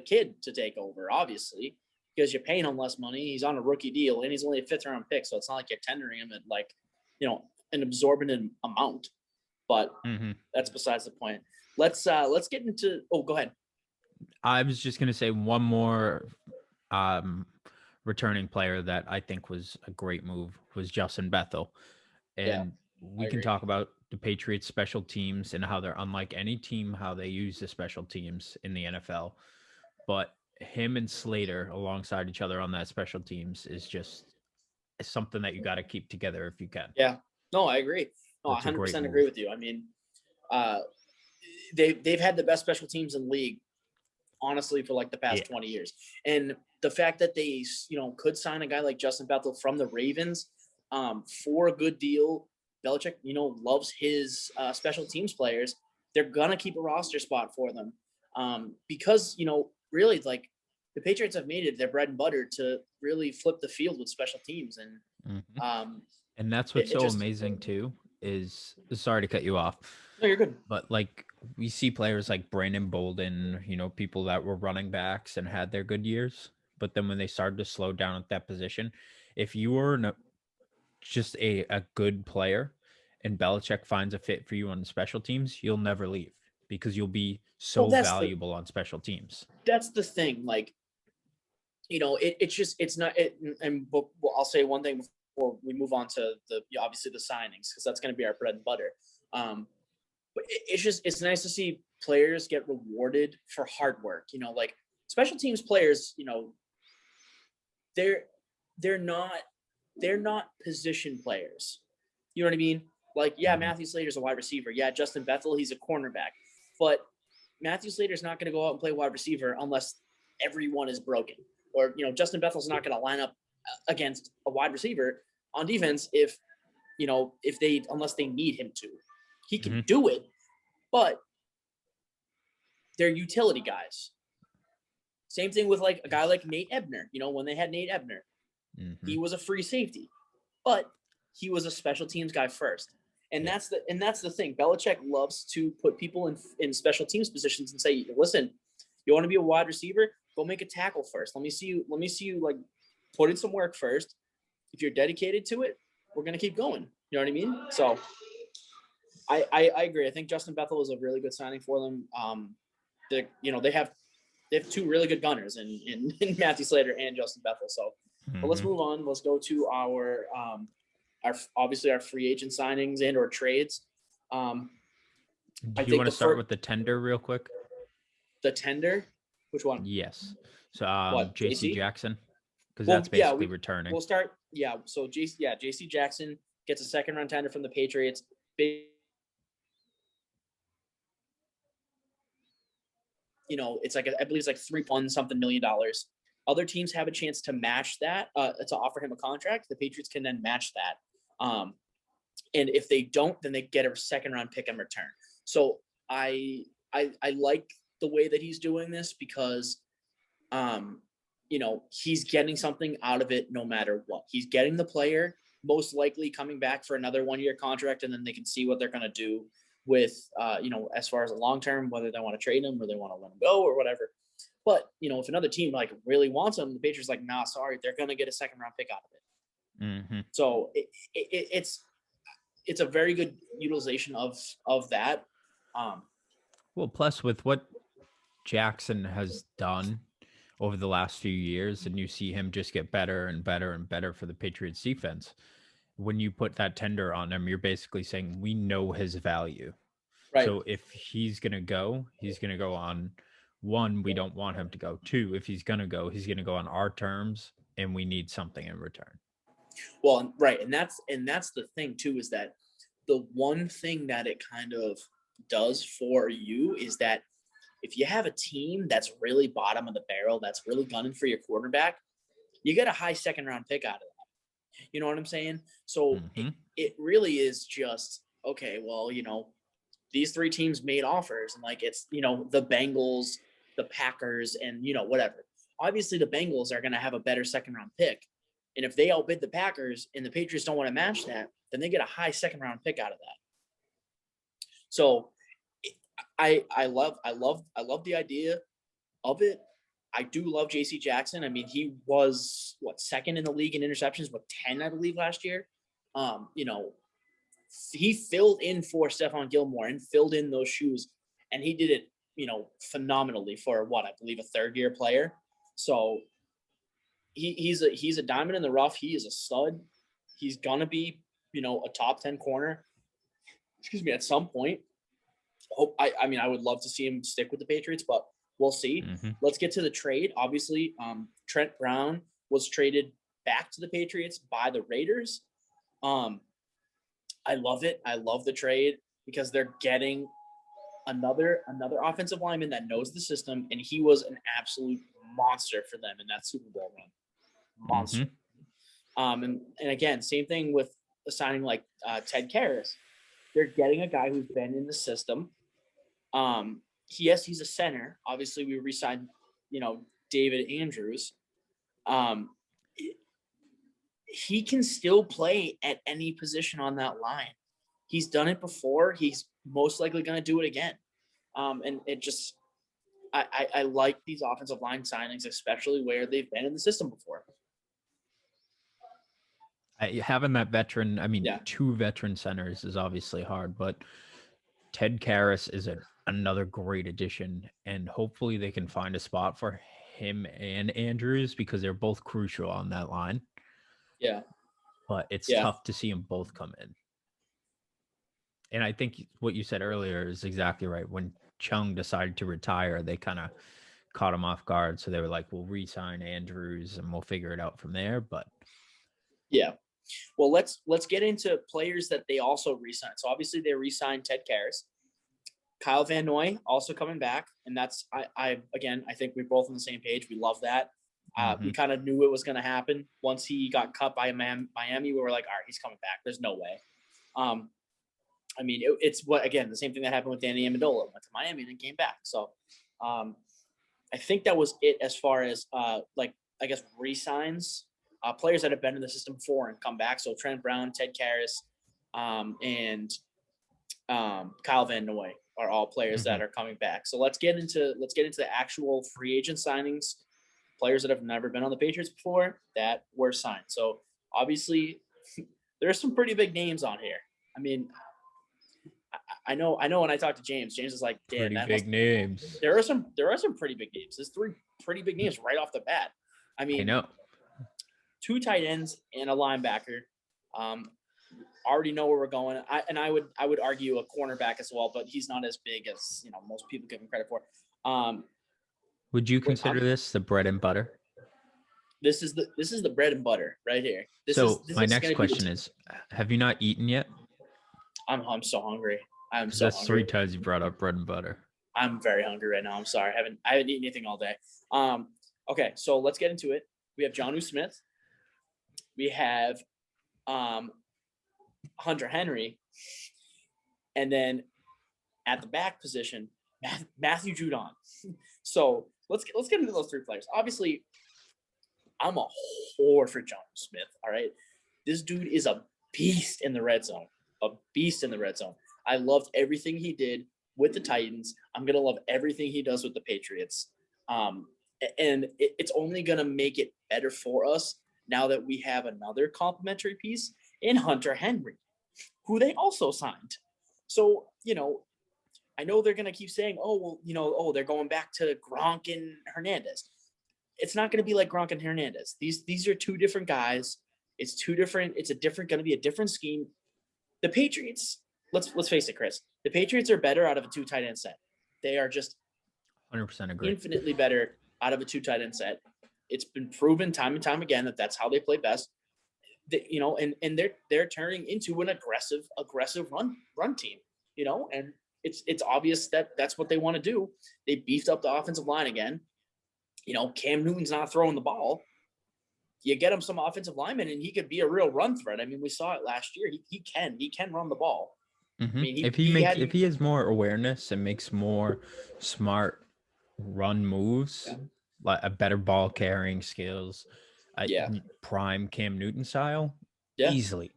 kid to take over, obviously, because you're paying him less money. He's on a rookie deal, and he's only a 5th round pick, so it's not like you're tendering him at like an absorbent amount. But that's besides the point. Let's get into. Oh, go ahead.
I was just going to say one more returning player that I think was a great move was Justin Bethel. And we can talk about the Patriots special teams and how they're unlike any team, how they use the special teams in the NFL. But him and Slater alongside each other on that special teams is just something that you got to keep together if you can.
Yeah, no, I agree. No, 100% agree with you. I mean, they've had the best special teams in the league, honestly, for like the past 20 years. And the fact that they, could sign a guy like Justin Bethel from the Ravens for a good deal. Belichick, loves his special teams players. They're going to keep a roster spot for them because, really, like, the Patriots have made it their bread and butter to really flip the field with special teams.
And that's what's amazing, too, is – sorry to cut you off.
No, you're good.
But, like, we see players like Brandon Bolden, people that were running backs and had their good years. But then when they started to slow down at that position, if you were just a good player and Belichick finds a fit for you on the special teams, you'll never leave because you'll be so valuable on special teams.
That's the thing. Like, it's not – and I'll say one thing before we move on to obviously the signings, because that's going to be our bread and butter. But it's nice to see players get rewarded for hard work. Like special teams players, they're not position players. You know what I mean? Like, yeah, Matthew Slater's a wide receiver. Yeah, Justin Bethel, he's a cornerback. But Matthew Slater's not going to go out and play wide receiver unless everyone is broken. Or, Justin Bethel's not going to line up against a wide receiver on defense unless they need him to. He can do it, but they're utility guys. Same thing with like a guy like Nate Ebner. When they had Nate Ebner, he was a free safety, but he was a special teams guy first. And that's the thing. Belichick loves to put people in special teams positions and say, listen, you want to be a wide receiver? Go make a tackle first. Let me see you like put in some work first. If you're dedicated to it, we're going to keep going. You know what I mean? So I agree. I think Justin Bethel is a really good signing for them. They have two really good gunners in Matthew Slater and Justin Bethel. So, but let's move on. Let's go to our obviously our free agent signings and or trades.
Do you want to start with the tender real quick?
The tender? Which one?
Yes. So JC Jackson, because that's basically returning.
We'll start. Yeah. So JC Jackson gets a second round tender from the Patriots. It's like I believe it's like $3 million. Other teams have a chance to match that, to offer him a contract. The Patriots can then match that. And if they don't, then they get a second round pick in return. So I like the way that he's doing this because, he's getting something out of it no matter what. He's getting the player most likely coming back for another 1-year contract, and then they can see what they're going to do with, as far as a long term, whether they want to trade him or they want to let him go or whatever. But, if another team like really wants him, the Patriots like, nah, sorry, they're going to get a second round pick out of it. So it's a very good utilization of that.
Well, plus with what Jackson has done over the last few years, and you see him just get better and better and better for the Patriots defense. When you put that tender on him, you're basically saying we know his value. Right. So if he's going to go on, one, we don't want him to go. Two, if he's going to go on our terms, and we need something in return.
Well, right. And that's the thing too, is that the one thing that it kind of does for you is that if you have a team that's really bottom of the barrel, that's really gunning for your quarterback, you get a high second round pick out of that. You know what I'm saying? So it really is just, okay, well, these three teams made offers, and like, it's, the Bengals, the Packers, and, whatever. Obviously the Bengals are going to have a better second round pick. And if they outbid the Packers and the Patriots don't want to match that, then they get a high second round pick out of that. So I love the idea of it. I do love JC Jackson. I mean, he was second in the league in interceptions with 10, I believe, last year. He filled in for Stephon Gilmore and filled in those shoes, and he did it, phenomenally for I believe a third-year player. So he's a diamond in the rough. He is a stud. He's gonna be, a top 10 corner. At some point. I would love to see him stick with the Patriots, but we'll see. Let's get to the trade. Obviously, Trent Brown was traded back to the Patriots by the Raiders. I love it. I love the trade because they're getting another offensive lineman that knows the system, and he was an absolute monster for them in that Super Bowl run. Monster. And again, same thing with a signing like Ted Karras. They're getting a guy who's been in the system. He's a center. Obviously, we re-signed, David Andrews. He can still play at any position on that line. He's done it before. He's most likely going to do it again. And it just, I like these offensive line signings, especially where they've been in the system before.
Having that veteran, two veteran centers is obviously hard, but Ted Karras is another great addition, and hopefully they can find a spot for him and Andrews because they're both crucial on that line.
Yeah.
But it's tough to see them both come in. And I think what you said earlier is exactly right. When Chung decided to retire, they kind of caught them off guard. So they were like, we'll re-sign Andrews and we'll figure it out from there. But
yeah. Well, let's get into players that they also re-signed. So obviously they re-signed Ted Karras. Kyle Van Noy also coming back. And that's, I think we're both on the same page. We love that. We kind of knew it was going to happen. Once he got cut by Miami, we were like, all right, he's coming back. There's no way. I mean, it's the same thing that happened with Danny Amendola. Went to Miami and then came back. So I think that was it as far as re-signs. Players that have been in the system before and come back. So Trent Brown, Ted Karras, and Kyle Van Noy are all players that are coming back. So let's get into the actual free agent signings. Players that have never been on the Patriots before that were signed. So obviously there are some pretty big names on here. I mean, I know when I talk to James is like, damn,
pretty big names.
There are some pretty big names. There's 3 pretty big names right off the bat. I mean,
I know. 2
tight ends and a linebacker. Already know where we're going. I would argue a cornerback as well, but he's not as big as most people give him credit for.
Would you consider this the bread and butter?
This is the bread and butter right here.
My next question is: have you not eaten yet?
I'm so hungry. I'm so
That's
hungry.
3 times you brought up bread and butter.
I'm very hungry right now. I'm sorry. I haven't eaten anything all day. Okay, so let's get into it. We have Jonnu Smith. We have Hunter Henry. And then at the back position, Matthew Judon. So let's get into those 3 players. Obviously, I'm a whore for Jonnu Smith, all right? This dude is a beast in the red zone. A beast in the red zone. I loved everything he did with the Titans. I'm going to love everything he does with the Patriots. And it's only going to make it better for us now that we have another complimentary piece in Hunter Henry, who they also signed. So, I know they're going to keep saying, they're going back to Gronk and Hernandez. It's not going to be like Gronk and Hernandez. These are 2 different guys. It's 2 different. It's going to be a different scheme. The Patriots, let's face it, Chris. The Patriots are better out of a 2 tight end set. They are just
100% agree.
Infinitely better out of a 2 tight end set. It's been proven time and time again that that's how they play best. And they're turning into an aggressive run team. And it's obvious that that's what they want to do. They beefed up the offensive line again. Cam Newton's not throwing the ball. You get him some offensive linemen, and he could be a real run threat. I mean, we saw it last year. He can run the ball.
Mm-hmm.
I mean,
if he has more awareness and makes more smart run moves, like a better ball carrying skills, prime Cam Newton style, easily.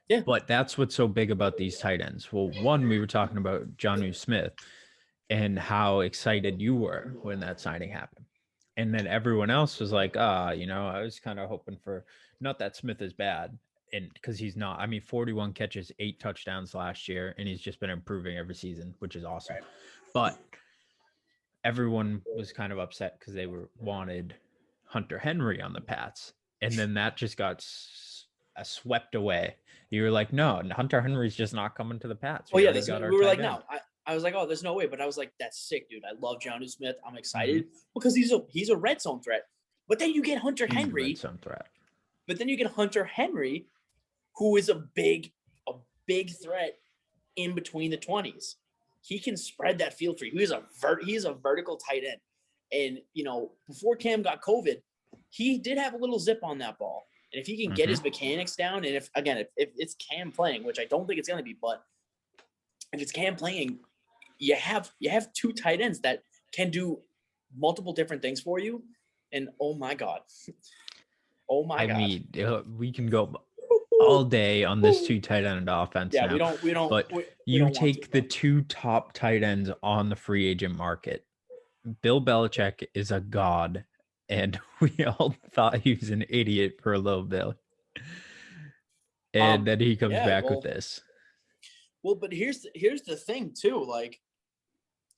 Yeah. But that's what's so big about these tight ends. Well, one, we were talking about Jonnu Smith and how excited you were when that signing happened. And then everyone else was like, I was kind of hoping for, not that Smith is bad, and because he's not. I mean, 41 catches, 8 touchdowns last year, and he's just been improving every season, which is awesome. Right. But everyone was kind of upset because they wanted Hunter Henry on the Pats, and then that just got swept away. You were like, no, Hunter Henry's just not coming to the Pats.
We were like, no. I was like, oh, there's no way. But I was like, that's sick, dude. I love Jonnu Smith. I'm excited because he's a red zone threat. But then you get Hunter Henry.
Red zone threat.
But then you get Hunter Henry, who is a big threat in between the 20s. He can spread that field for you. He's a vertical tight end. And, before Cam got COVID, he did have a little zip on that ball. And if he can get his mechanics down, and if it's Cam playing, which I don't think it's going to be, but if it's Cam playing, you have 2 tight ends that can do multiple different things for you. And oh my God. I
mean, we can go all day on this 2 tight end offense.
Yeah,
now.
we don't.
But you take the 2 top tight ends on the free agent market. Bill Belichick is a god, and we all thought he was an idiot for a little bit. And then he comes back with this.
Well, but here's the thing too. Like,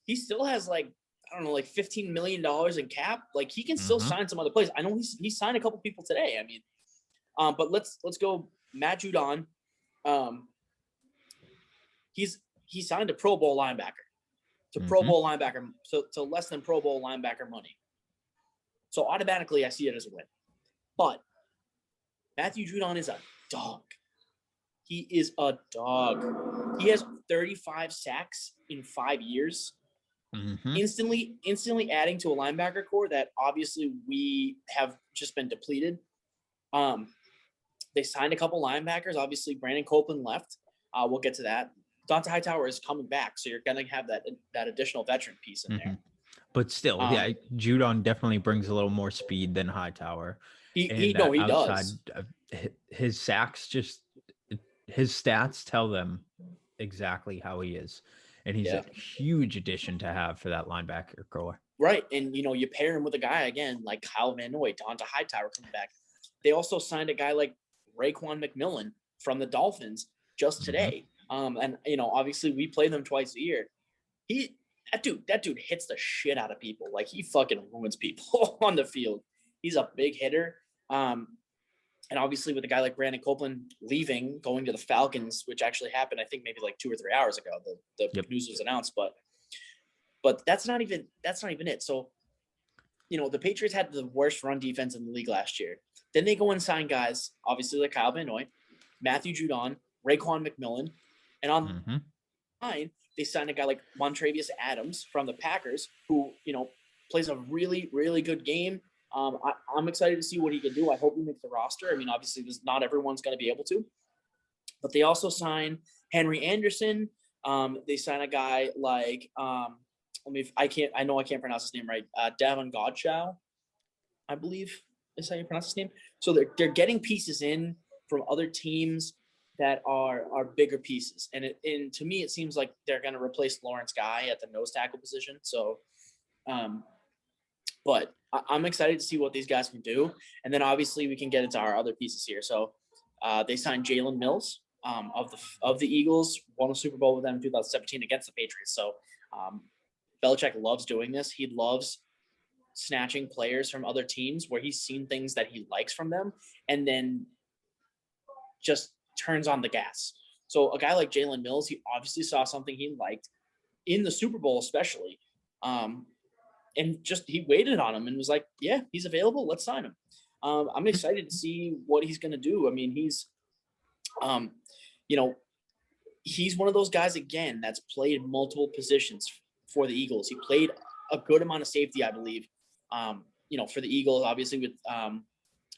he still has like $15 million in cap. Like, he can still sign some other players. I know he signed a couple people today. I mean, but let's go Matt Judon. He signed a Pro Bowl linebacker to Pro Bowl linebacker, to less than Pro Bowl linebacker money. So automatically, I see it as a win. But Matthew Judon is a dog. He is a dog. He has 35 sacks in 5 years. Instantly adding to a linebacker core that obviously we have just been depleted. They signed a couple linebackers. Obviously, Brandon Copeland left. We'll get to that. Dante Hightower is coming back, so you're going to have that additional veteran piece in there.
But still, Judon definitely brings a little more speed than Hightower.
He does.
His sacks his stats tell them exactly how he is. And he's a huge addition to have for that linebacker core.
Right. And, you pair him with a guy, again, like Kyle Van Noy, Dante Hightower coming back. They also signed a guy like Raekwon McMillan from the Dolphins just today. And, obviously we play them twice a year. That dude hits the shit out of people. Like, he fucking ruins people on the field. He's a big hitter. And obviously with a guy like Brandon Copeland leaving, going to the Falcons, which actually happened, I think maybe like 2 or 3 hours ago, the news was announced, but that's not even it. So, the Patriots had the worst run defense in the league last year. Then they go and sign guys, obviously like Kyle Van Noy, Matthew Judon, Raekwon McMillan, and on line, they signed a guy like Montravius Adams from the Packers, who, plays a really, really good game. I'm excited to see what he can do. I hope he makes the roster. I mean, obviously, not everyone's going to be able to. But they also sign Henry Anderson. They sign a guy like I know I can't pronounce his name right. Davon Godchow, I believe is how you pronounce his name. So they're getting pieces in from other teams that are bigger pieces. And to me, it seems like they're going to replace Lawrence Guy at the nose tackle position. So, but I'm excited to see what these guys can do. And then obviously we can get into our other pieces here. So they signed Jalen Mills of the Eagles, won a Super Bowl with them in 2017 against the Patriots. So Belichick loves doing this. He loves snatching players from other teams where he's seen things that he likes from them and then just turns on the gas. So a guy like Jalen Mills, he obviously saw something he liked in the Super Bowl, especially. And just he waited on him and was like, yeah, he's available. Let's sign him. I'm excited to see what he's going to do. I mean, he's one of those guys, again, that's played multiple positions for the Eagles. He played a good amount of safety, I believe, for the Eagles, obviously with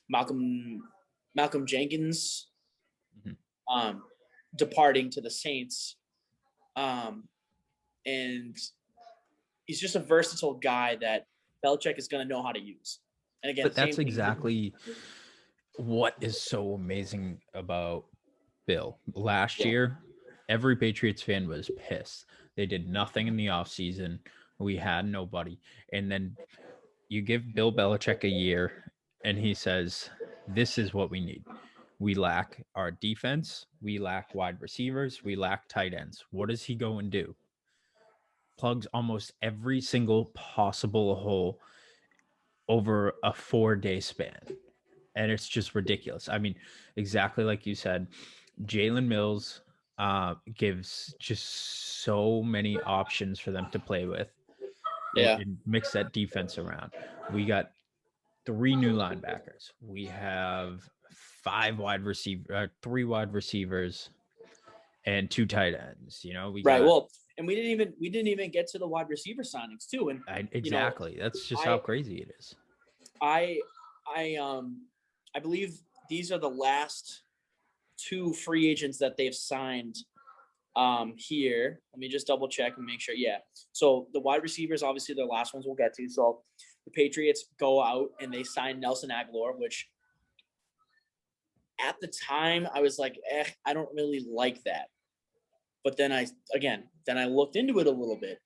Malcolm Jenkins departing to the Saints. And he's just a versatile guy that Belichick is going to know how to use. And again,
but that's exactly what is so amazing about Bill. Last year, every Patriots fan was pissed. They did nothing in the offseason. We had nobody. And then you give Bill Belichick a year, and he says, this is what we need. We lack our defense. We lack wide receivers. We lack tight ends. What does he go and do? Plugs almost every single possible hole over a 4-day span. And it's just ridiculous. I mean, exactly like you said, Jalen Mills gives just so many options for them to play with. And mix that defense around. We got 3 new linebackers. We have 3 wide receivers and 2 tight ends.
And we didn't even get to the wide receiver signings too. And
exactly, that's just how crazy it is.
I believe these are the last 2 free agents that they've signed here. Let me just double check and make sure. Yeah. So the wide receivers, obviously their last ones we'll get to. So the Patriots go out and they sign Nelson Aguilar, which at the time I was like, I don't really like that. But then I looked into it a little bit.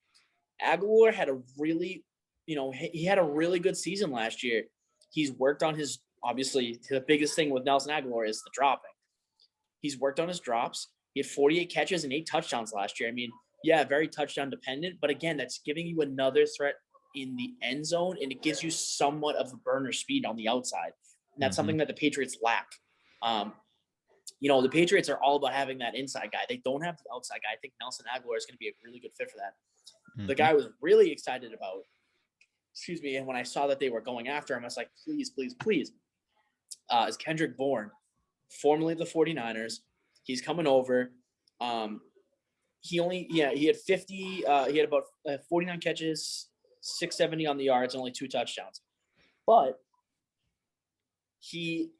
Aguilar had a really, he had a really good season last year. He's worked on obviously the biggest thing with Nelson Aguilar is the dropping. He's worked on his drops. He had 48 catches and 8 touchdowns last year. I mean, very touchdown dependent. But again, that's giving you another threat in the end zone, and it gives you somewhat of the burner speed on the outside. And that's something that the Patriots lack. The Patriots are all about having that inside guy. They don't have the outside guy. I think Nelson Aguilar is going to be a really good fit for that. the guy I was really excited about, excuse me, and when I saw that they were going after him, I was like, please, please, please, is Kendrick Bourne, formerly of the 49ers. He's coming over. He had 50, he had about 49 catches, 670 on the yards, and only 2 touchdowns. But he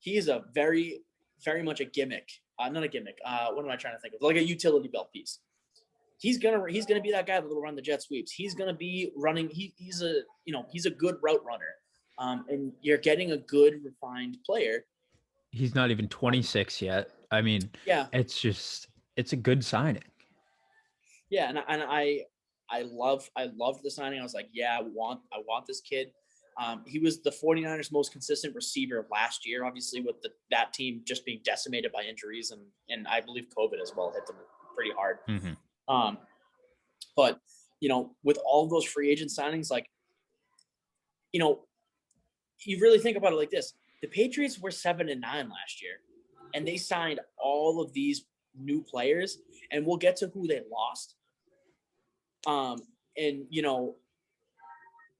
is a very, very much a gimmick. Not a gimmick. What am I trying to think of? Like a utility belt piece. He's gonna be that guy that'll run the jet sweeps. He's gonna be running. He's a good route runner. And you're getting a good refined player.
He's not even 26 yet. I mean,
yeah,
it's a good signing.
Yeah, and I loved the signing. I was like, yeah, I want this kid. He was the 49ers' most consistent receiver last year, obviously with that team just being decimated by injuries and I believe COVID as well hit them pretty hard.
Mm-hmm.
But with all of those free agent signings, like, you really think about it like this: the Patriots were 7-9 last year, and they signed all of these new players, and we'll get to who they lost. And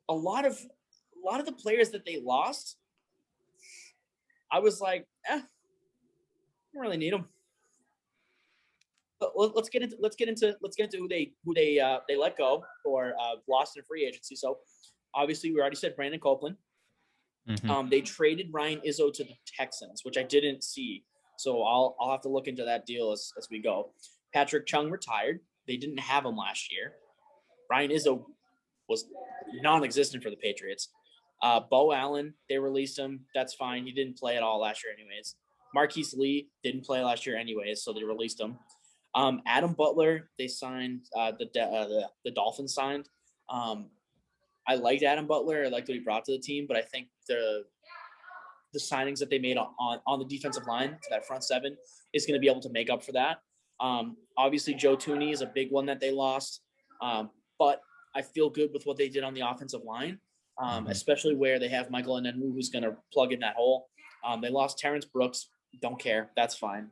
a lot of the players that they lost, I was like, I don't really need them. But let's get into who they let go or lost in free agency. So obviously we already said Brandon Copeland.
Mm-hmm.
They traded Ryan Izzo to the Texans, which I didn't see. So I'll have to look into that deal as we go. Patrick Chung retired. They didn't have him last year. Ryan Izzo was non-existent for the Patriots. Bo Allen, they released him. That's fine. He didn't play at all last year anyways. Marquise Lee didn't play last year anyways, so they released him. Adam Butler, they signed. The Dolphins signed. I liked Adam Butler. I liked what he brought to the team, but I think the signings that they made on the defensive line to that front seven is going to be able to make up for that. Obviously, Joe Tooney is a big one that they lost, but I feel good with what they did on the offensive line, especially where they have Michael Onwenu, who's going to plug in that hole. They lost Terrence Brooks. Don't care. That's fine.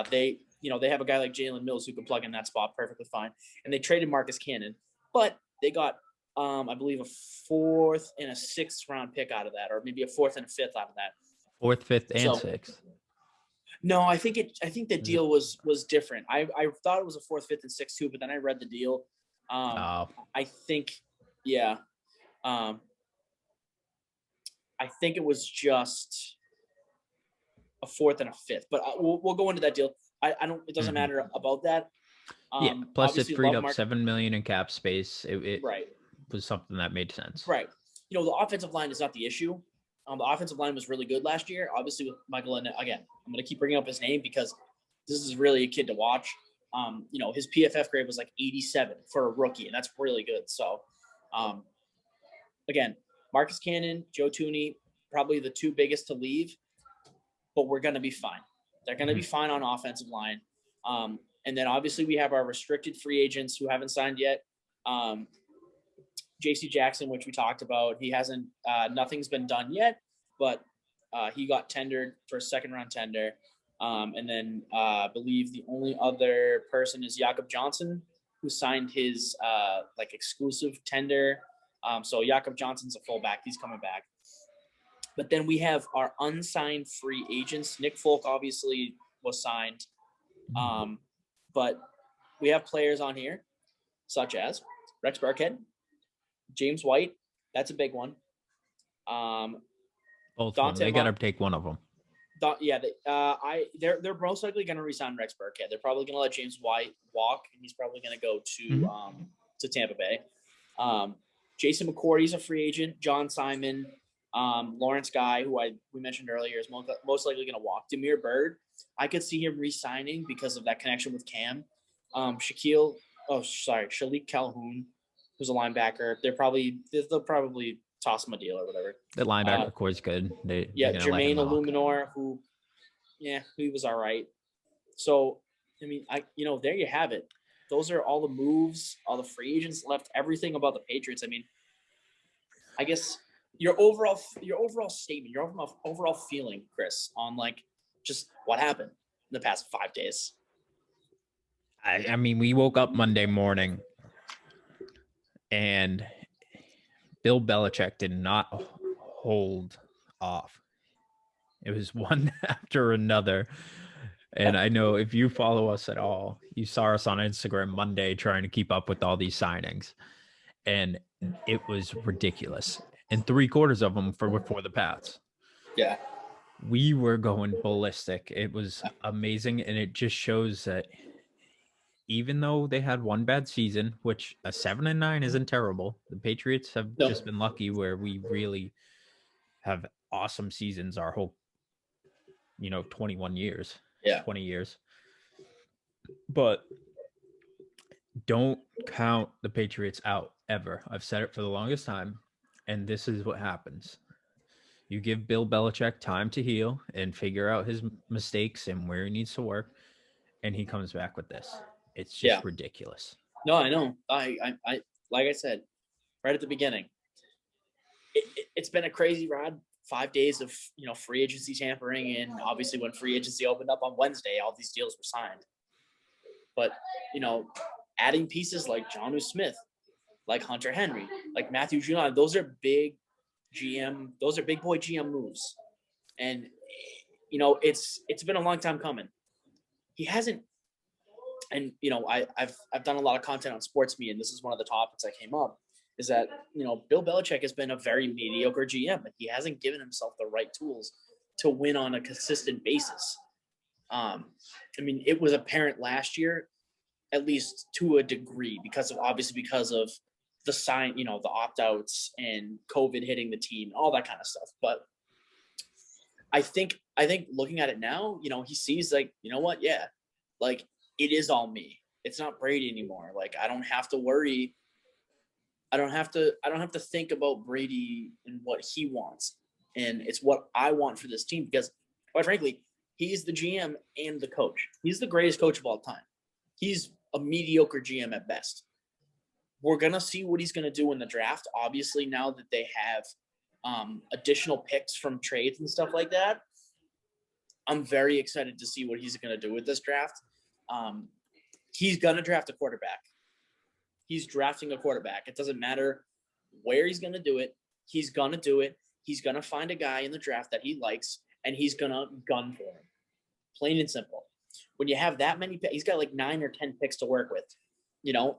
They have a guy like Jalen Mills who can plug in that spot perfectly fine. And they traded Marcus Cannon, but they got, I believe, a 4th and a 6th round pick out of that, or maybe a 4th and a 5th out of that.
4th, 5th, and 6th.
No, I think the deal was different. I thought it was a 4th, 5th, and 6th too, but then I read the deal. I think, yeah. I think it was just a 4th and a 5th, but we'll go into that deal. I don't. It doesn't matter about that.
Plus it freed up $7 million in cap space. It
right.
was something that made sense.
Right. The offensive line is not the issue. The offensive line was really good last year. Obviously, with Michael, and again, I'm going to keep bringing up his name because this is really a kid to watch. His PFF grade was like 87 for a rookie, and that's really good. So, again, Marcus Cannon, Joe Tooney, probably the 2 biggest to leave, but we're going to be fine. They're going to be fine on offensive line. And then obviously we have our restricted free agents who haven't signed yet. JC Jackson, which we talked about, he hasn't, nothing's been done yet, but he got tendered for a 2nd round tender. And then I believe the only other person is Jakob Johnson, who signed his exclusive tender. So Jakob Johnson's a fullback. He's coming back. But then we have our unsigned free agents. Nick Folk obviously was signed. But we have players on here, such as Rex Burkhead, James White. That's a big one.
Both of them. They got to take one of them.
They're most likely going to resign Rex Burkhead. They're probably going to let James White walk, and he's probably going to go to Tampa Bay. Jason McCourty's a free agent. John Simon, Lawrence Guy, who we mentioned earlier, is most likely going to walk. Demir Bird, I could see him re-signing because of that connection with Cam. Shalik Calhoun, who's a linebacker. They'll probably toss him a deal or whatever.
The linebacker core is good.
Jermaine Illuminor, who he was all right. So, I mean, there you have it. Those are all the moves, all the free agents left, everything about the Patriots. I mean, I guess your overall statement, your overall feeling, Chris, on just what happened in the past 5 days.
I mean, we woke up Monday morning and Bill Belichick did not hold off. It was one after another. And I know if you follow us at all, you saw us on Instagram Monday trying to keep up with all these signings. And it was ridiculous. And 3/4 of them for the Pats.
Yeah.
We were going ballistic. It was amazing. And it just shows that even though they had one bad season, which a 7-9 isn't terrible, the Patriots have just been lucky where we really have awesome seasons our whole, 21 years, 20 years. But don't count the Patriots out ever. I've said it for the longest time, and this is what happens. You give Bill Belichick time to heal and figure out his mistakes and where he needs to work, and he comes back with this. It's just ridiculous.
No, I know. I like I said right at the beginning, it's been a crazy ride. 5 days of free agency tampering, and obviously when free agency opened up on Wednesday, all these deals were signed. But adding pieces like Jonnu Smith, like Hunter Henry, like Matthew Judon, those are big boy GM moves. And it's been a long time coming. He hasn't. And I've done a lot of content on sports media, and this is one of the topics that came up, is that Bill Belichick has been a very mediocre GM, but he hasn't given himself the right tools to win on a consistent basis. It was apparent last year, at least to a degree, because of the sign, the opt-outs and COVID hitting the team, all that kind of stuff. But I think looking at it now, he sees what? Yeah, it is all me. It's not Brady anymore. I don't have to worry. I don't have to think about Brady and what he wants. And it's what I want for this team, because quite frankly, he's the GM and the coach. He's the greatest coach of all time. He's a mediocre GM at best. We're going to see what he's going to do in the draft. Obviously, now that they have additional picks from trades and stuff like that, I'm very excited to see what he's going to do with this draft. He's going to draft a quarterback. He's drafting a quarterback. It doesn't matter where he's going to do it. He's going to do it. He's going to find a guy in the draft that he likes, and he's going to gun for him. Plain and simple. When you have that many picks, he's got 9 or 10 picks to work with,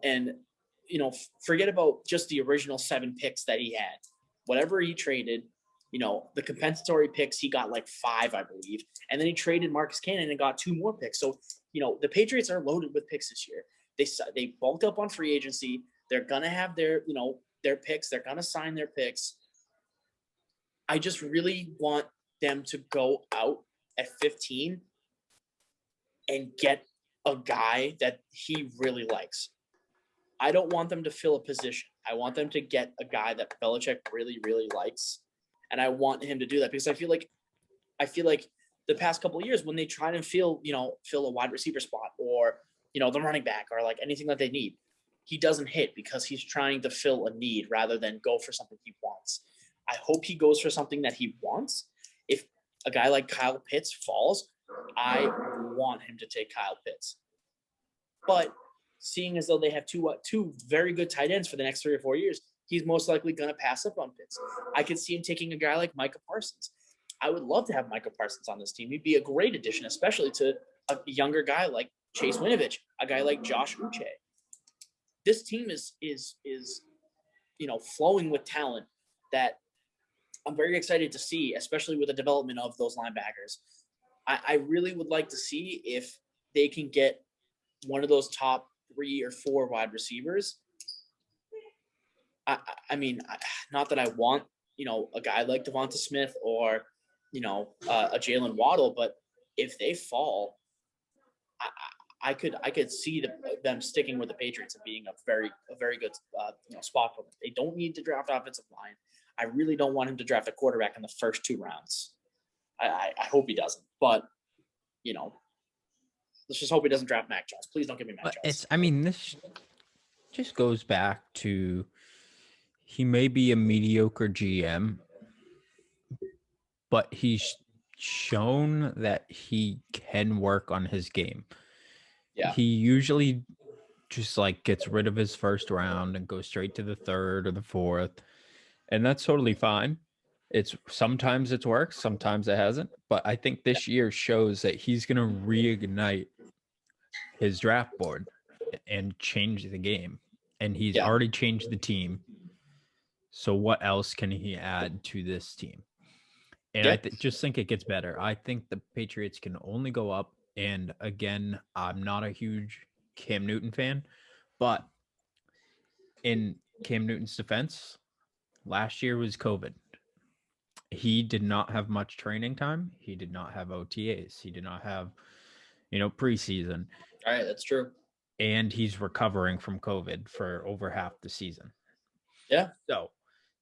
and, forget about just the original 7 picks that he had. Whatever he traded, the compensatory picks, he got 5, I believe. And then he traded Marcus Cannon and got 2 more picks. So, the Patriots are loaded with picks this year. They bulked up on free agency. They're going to have their picks. They're going to sign their picks. I just really want them to go out at 15 and get a guy that he really likes. I don't want them to fill a position. I want them to get a guy that Belichick really, really likes. And I want him to do that, because I feel like the past couple of years, when they try to fill a wide receiver spot, or the running back, or anything that they need, he doesn't hit, because he's trying to fill a need rather than go for something he wants. I hope he goes for something that he wants. If a guy like Kyle Pitts falls, I want him to take Kyle Pitts. But seeing as though they have two very good tight ends for the next 3 or 4 years, he's most likely going to pass up on Pitts. I could see him taking a guy like Micah Parsons. I would love to have Micah Parsons on this team. He'd be a great addition, especially to a younger guy like Chase Winovich, a guy like Josh Uche. This team is flowing with talent that I'm very excited to see, especially with the development of those linebackers. I really would like to see if they can get one of those top 3 or 4 wide receivers. I mean, not that I want, a guy like Devonta Smith or, a Jalen Waddle, but if they fall, I could see them sticking with the Patriots and being a very good spot for them. They don't need to draft offensive line. I really don't want him to draft a quarterback in the first 2 rounds. I hope he doesn't, but let's just hope he doesn't draft Mac Jones. Please don't give me Mac Jones.
This just goes back to, he may be a mediocre GM, but he's shown that he can work on his game.
Yeah.
he usually just like gets rid of his first round and goes straight to the third or the fourth. And that's totally fine. Sometimes it's worked, sometimes it hasn't. But I think this year shows that he's going to reignite his draft board and change the game. And he's already changed the team. So what else can he add to this team? And I just think it gets better. I think the Patriots can only go up. And again, I'm not a huge Cam Newton fan, but in Cam Newton's defense, last year was COVID. He did not have much training time. He did not have OTAs. He did not have, preseason.
All right, that's true.
And he's recovering from COVID for over half the season.
Yeah.
So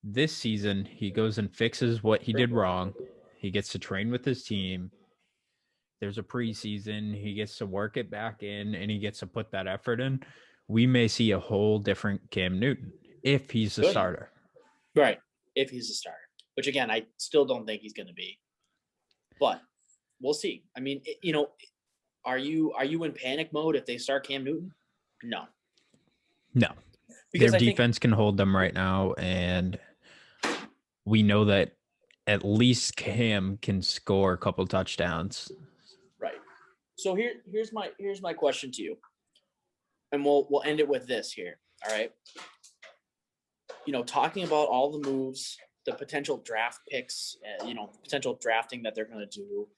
this season, he goes and fixes what he did wrong. He gets to train with his team. There's a preseason. He gets to work it back in, and he gets to put that effort in. We may see a whole different Cam Newton if he's the starter.
Right, if he's a starter. Which, again, I still don't think he's going to be. But we'll see. I mean, are you in panic mode if they start Cam Newton? No.
No. Because their defense can hold them right now, and we know that at least Cam can score a couple touchdowns.
Right. So here's my question to you. And we'll end it with this here. All right. Talking about all the moves, the potential draft picks, potential drafting that they're going to do,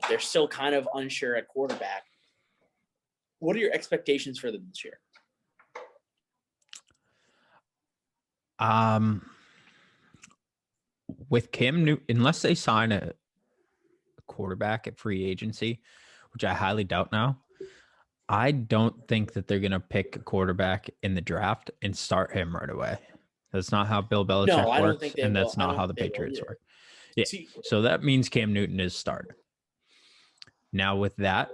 they're still kind of unsure at quarterback. What are your expectations for them this year?
With Cam Newton, unless they sign a quarterback at free agency, which I highly doubt now, I don't think that they're going to pick a quarterback in the draft and start him right away. That's not how Bill Belichick works, and that's not how the Patriots work. Yeah. So that means Cam Newton is starter. Now with that,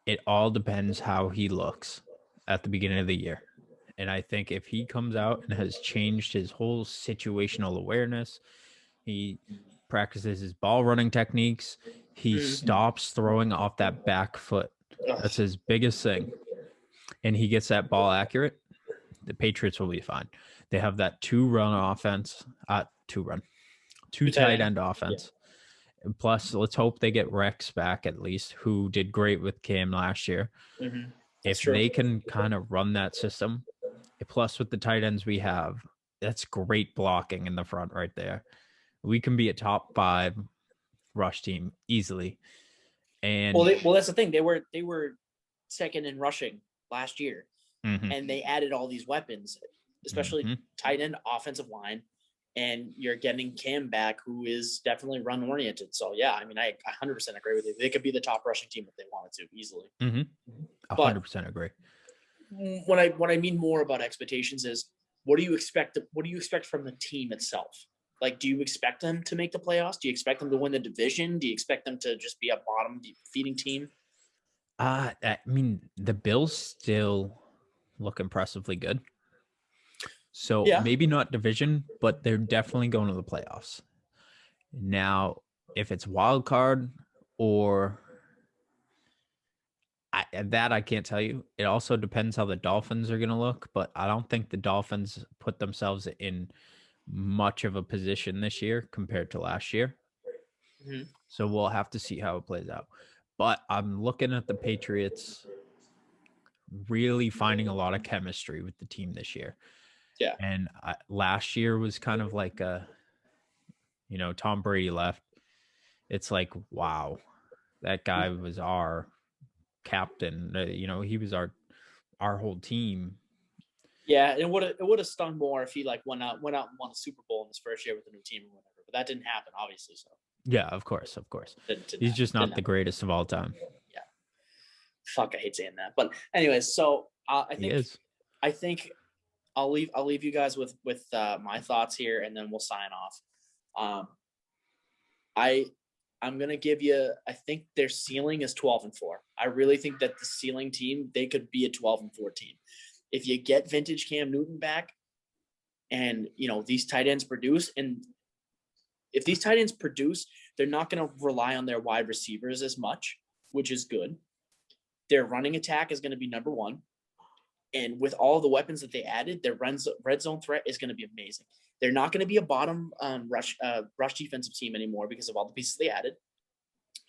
it all depends how he looks at the beginning of the year. And I think if he comes out and has changed his whole situational awareness, he practices his ball running techniques, he stops throwing off that back foot. That's his biggest thing. And he gets that ball accurate, the Patriots will be fine. They have that two tight end offense. Yeah. Plus, let's hope they get Rex back at least, who did great with Cam last year. Mm-hmm. If they can kind of run that system, plus with the tight ends we have, that's great blocking in the front right there. We can be a top 5 rush team easily. And
well, that's the thing. They were second in rushing last year, and they added all these weapons, especially tight end, offensive line, and you're getting Cam back, who is definitely run oriented. So yeah, I mean, I 100% agree with you. They could be the top rushing team if they wanted to easily.
100% agree.
What I mean more about expectations is, what do you expect? What do you expect from the team itself? Like, do you expect them to make the playoffs? Do you expect them to win the division? Do you expect them to just be a bottom feeding team?
I mean, the Bills still look impressively good. So maybe not division, but they're definitely going to the playoffs. Now, if it's wild card or I can't tell you. It also depends how the Dolphins are going to look, but I don't think the Dolphins put themselves in much of a position this year compared to last year. So we'll have to see how it plays out. But I'm looking at the Patriots really finding a lot of chemistry with the team this year.
Yeah.
And last year was kind of like Tom Brady left. It's like, wow, that guy was our captain. He was our whole team.
Yeah, and it would have stung more if he went out and won a Super Bowl in his first year with a new team or whatever. But that didn't happen, obviously. So
yeah, of course. He's just not the greatest of all time.
Yeah. Fuck, I hate saying that. But anyways, so I think I'll leave you guys with my thoughts here, and then we'll sign off. I'm gonna give you. I think their ceiling is 12-4. I really think that the ceiling team, they could be a 12-4 team. If you get vintage Cam Newton back, and these tight ends produce, and if these tight ends produce, they're not going to rely on their wide receivers as much, which is good. Their running attack is going to be number one. And with all the weapons that they added, their red zone threat is going to be amazing. They're not going to be a bottom rush defensive team anymore because of all the pieces they added.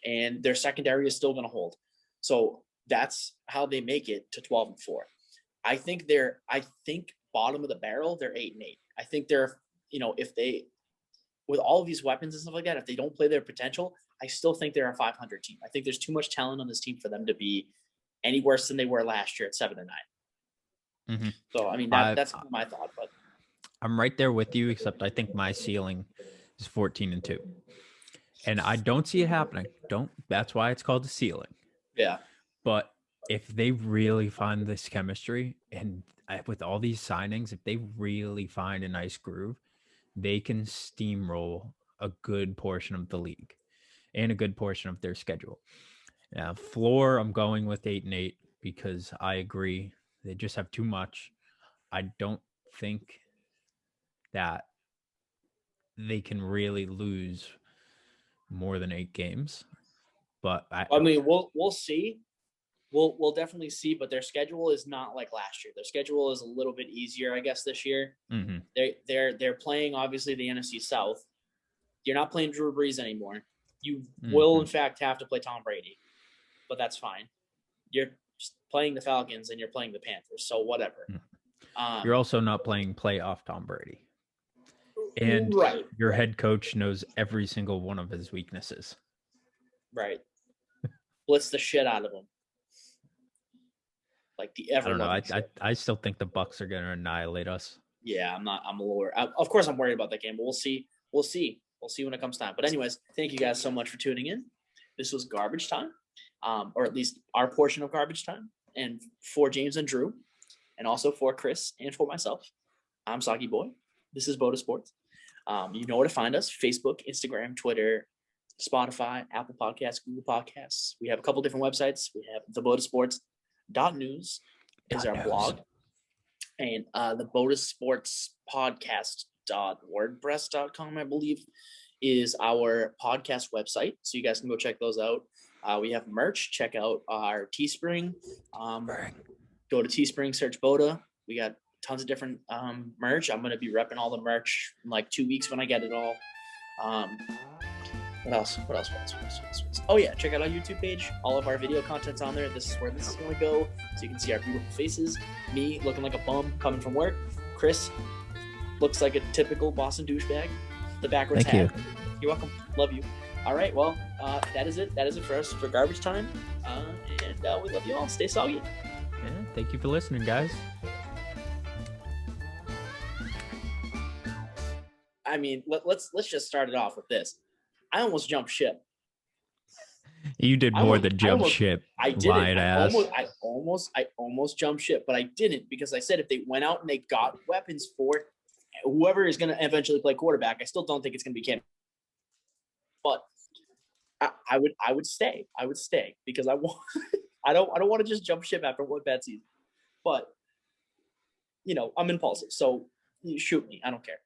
And their secondary is still going to hold. So that's how they make it to 12-4. I think bottom of the barrel, they're 8-8. I think they're, if they, with all of these weapons and stuff like that, if they don't play their potential, I still think they're a 500 team. I think there's too much talent on this team for them to be any worse than they were last year at 7-9.
Mm-hmm.
So, I mean, that's my thought, but
I'm right there with you, except I think my ceiling is 14-2. And I don't see it happening. That's why it's called the ceiling.
Yeah.
But if they really find this chemistry and with all these signings, if they really find a nice groove, they can steamroll a good portion of the league and a good portion of their schedule. Now, floor, I'm going with 8-8 because I agree. They just have too much. I don't think that they can really lose more than 8 games. But
I mean, we'll see. We'll definitely see, but their schedule is not like last year. Their schedule is a little bit easier, I guess, this year.
Mm-hmm.
They're playing obviously the NFC South. You're not playing Drew Brees anymore. You will in fact have to play Tom Brady, but that's fine. You're playing the Falcons and you're playing the Panthers, so whatever.
You're also not playing playoff Tom Brady, and your head coach knows every single one of his weaknesses.
Right, blitz the shit out of him. Like the ever.
I don't know. I still think the Bucs are going to annihilate us.
Yeah, I'm a little worried. Of course, I'm worried about that game, but we'll see. We'll see when it comes time. But anyways, thank you guys so much for tuning in. This was Garbage Time, or at least our portion of Garbage Time. And for James and Drew, and also for Chris and for myself, I'm Soggy Boy. This is BOTA Sports. You know where to find us: Facebook, Instagram, Twitter, Spotify, Apple Podcasts, Google Podcasts. We have a couple different websites. We have thebotasports.news is our blog, and the BOTA Sports podcast.wordpress.com, I believe, is our podcast website. So you guys can go check those out. We have merch. Check out our Teespring. Go to Teespring, search BOTA. We got tons of different merch. I'm going to be repping all the merch in like 2 weeks when I get it all. What else? Oh yeah, check out our YouTube page. All of our video content's on there. This is where this is going to go, so you can see our beautiful faces. Me looking like a bum coming from work. Chris looks like a typical Boston douchebag. The backwards hat. You're welcome. Love you. All right. Well, that is it. That is it for us for Garbage Time. And we love you all. Stay soggy.
Yeah. Thank you for listening, guys.
I mean, let's just start it off with this. I almost jumped ship.
You did more than jump ship.
I did. I almost jumped ship, but I didn't because I said if they went out and they got weapons for whoever is going to eventually play quarterback, I still don't think it's going to be Cam. But I would stay. I would stay because I want. I don't want to just jump ship after one bad season. But I'm impulsive, so you shoot me. I don't care.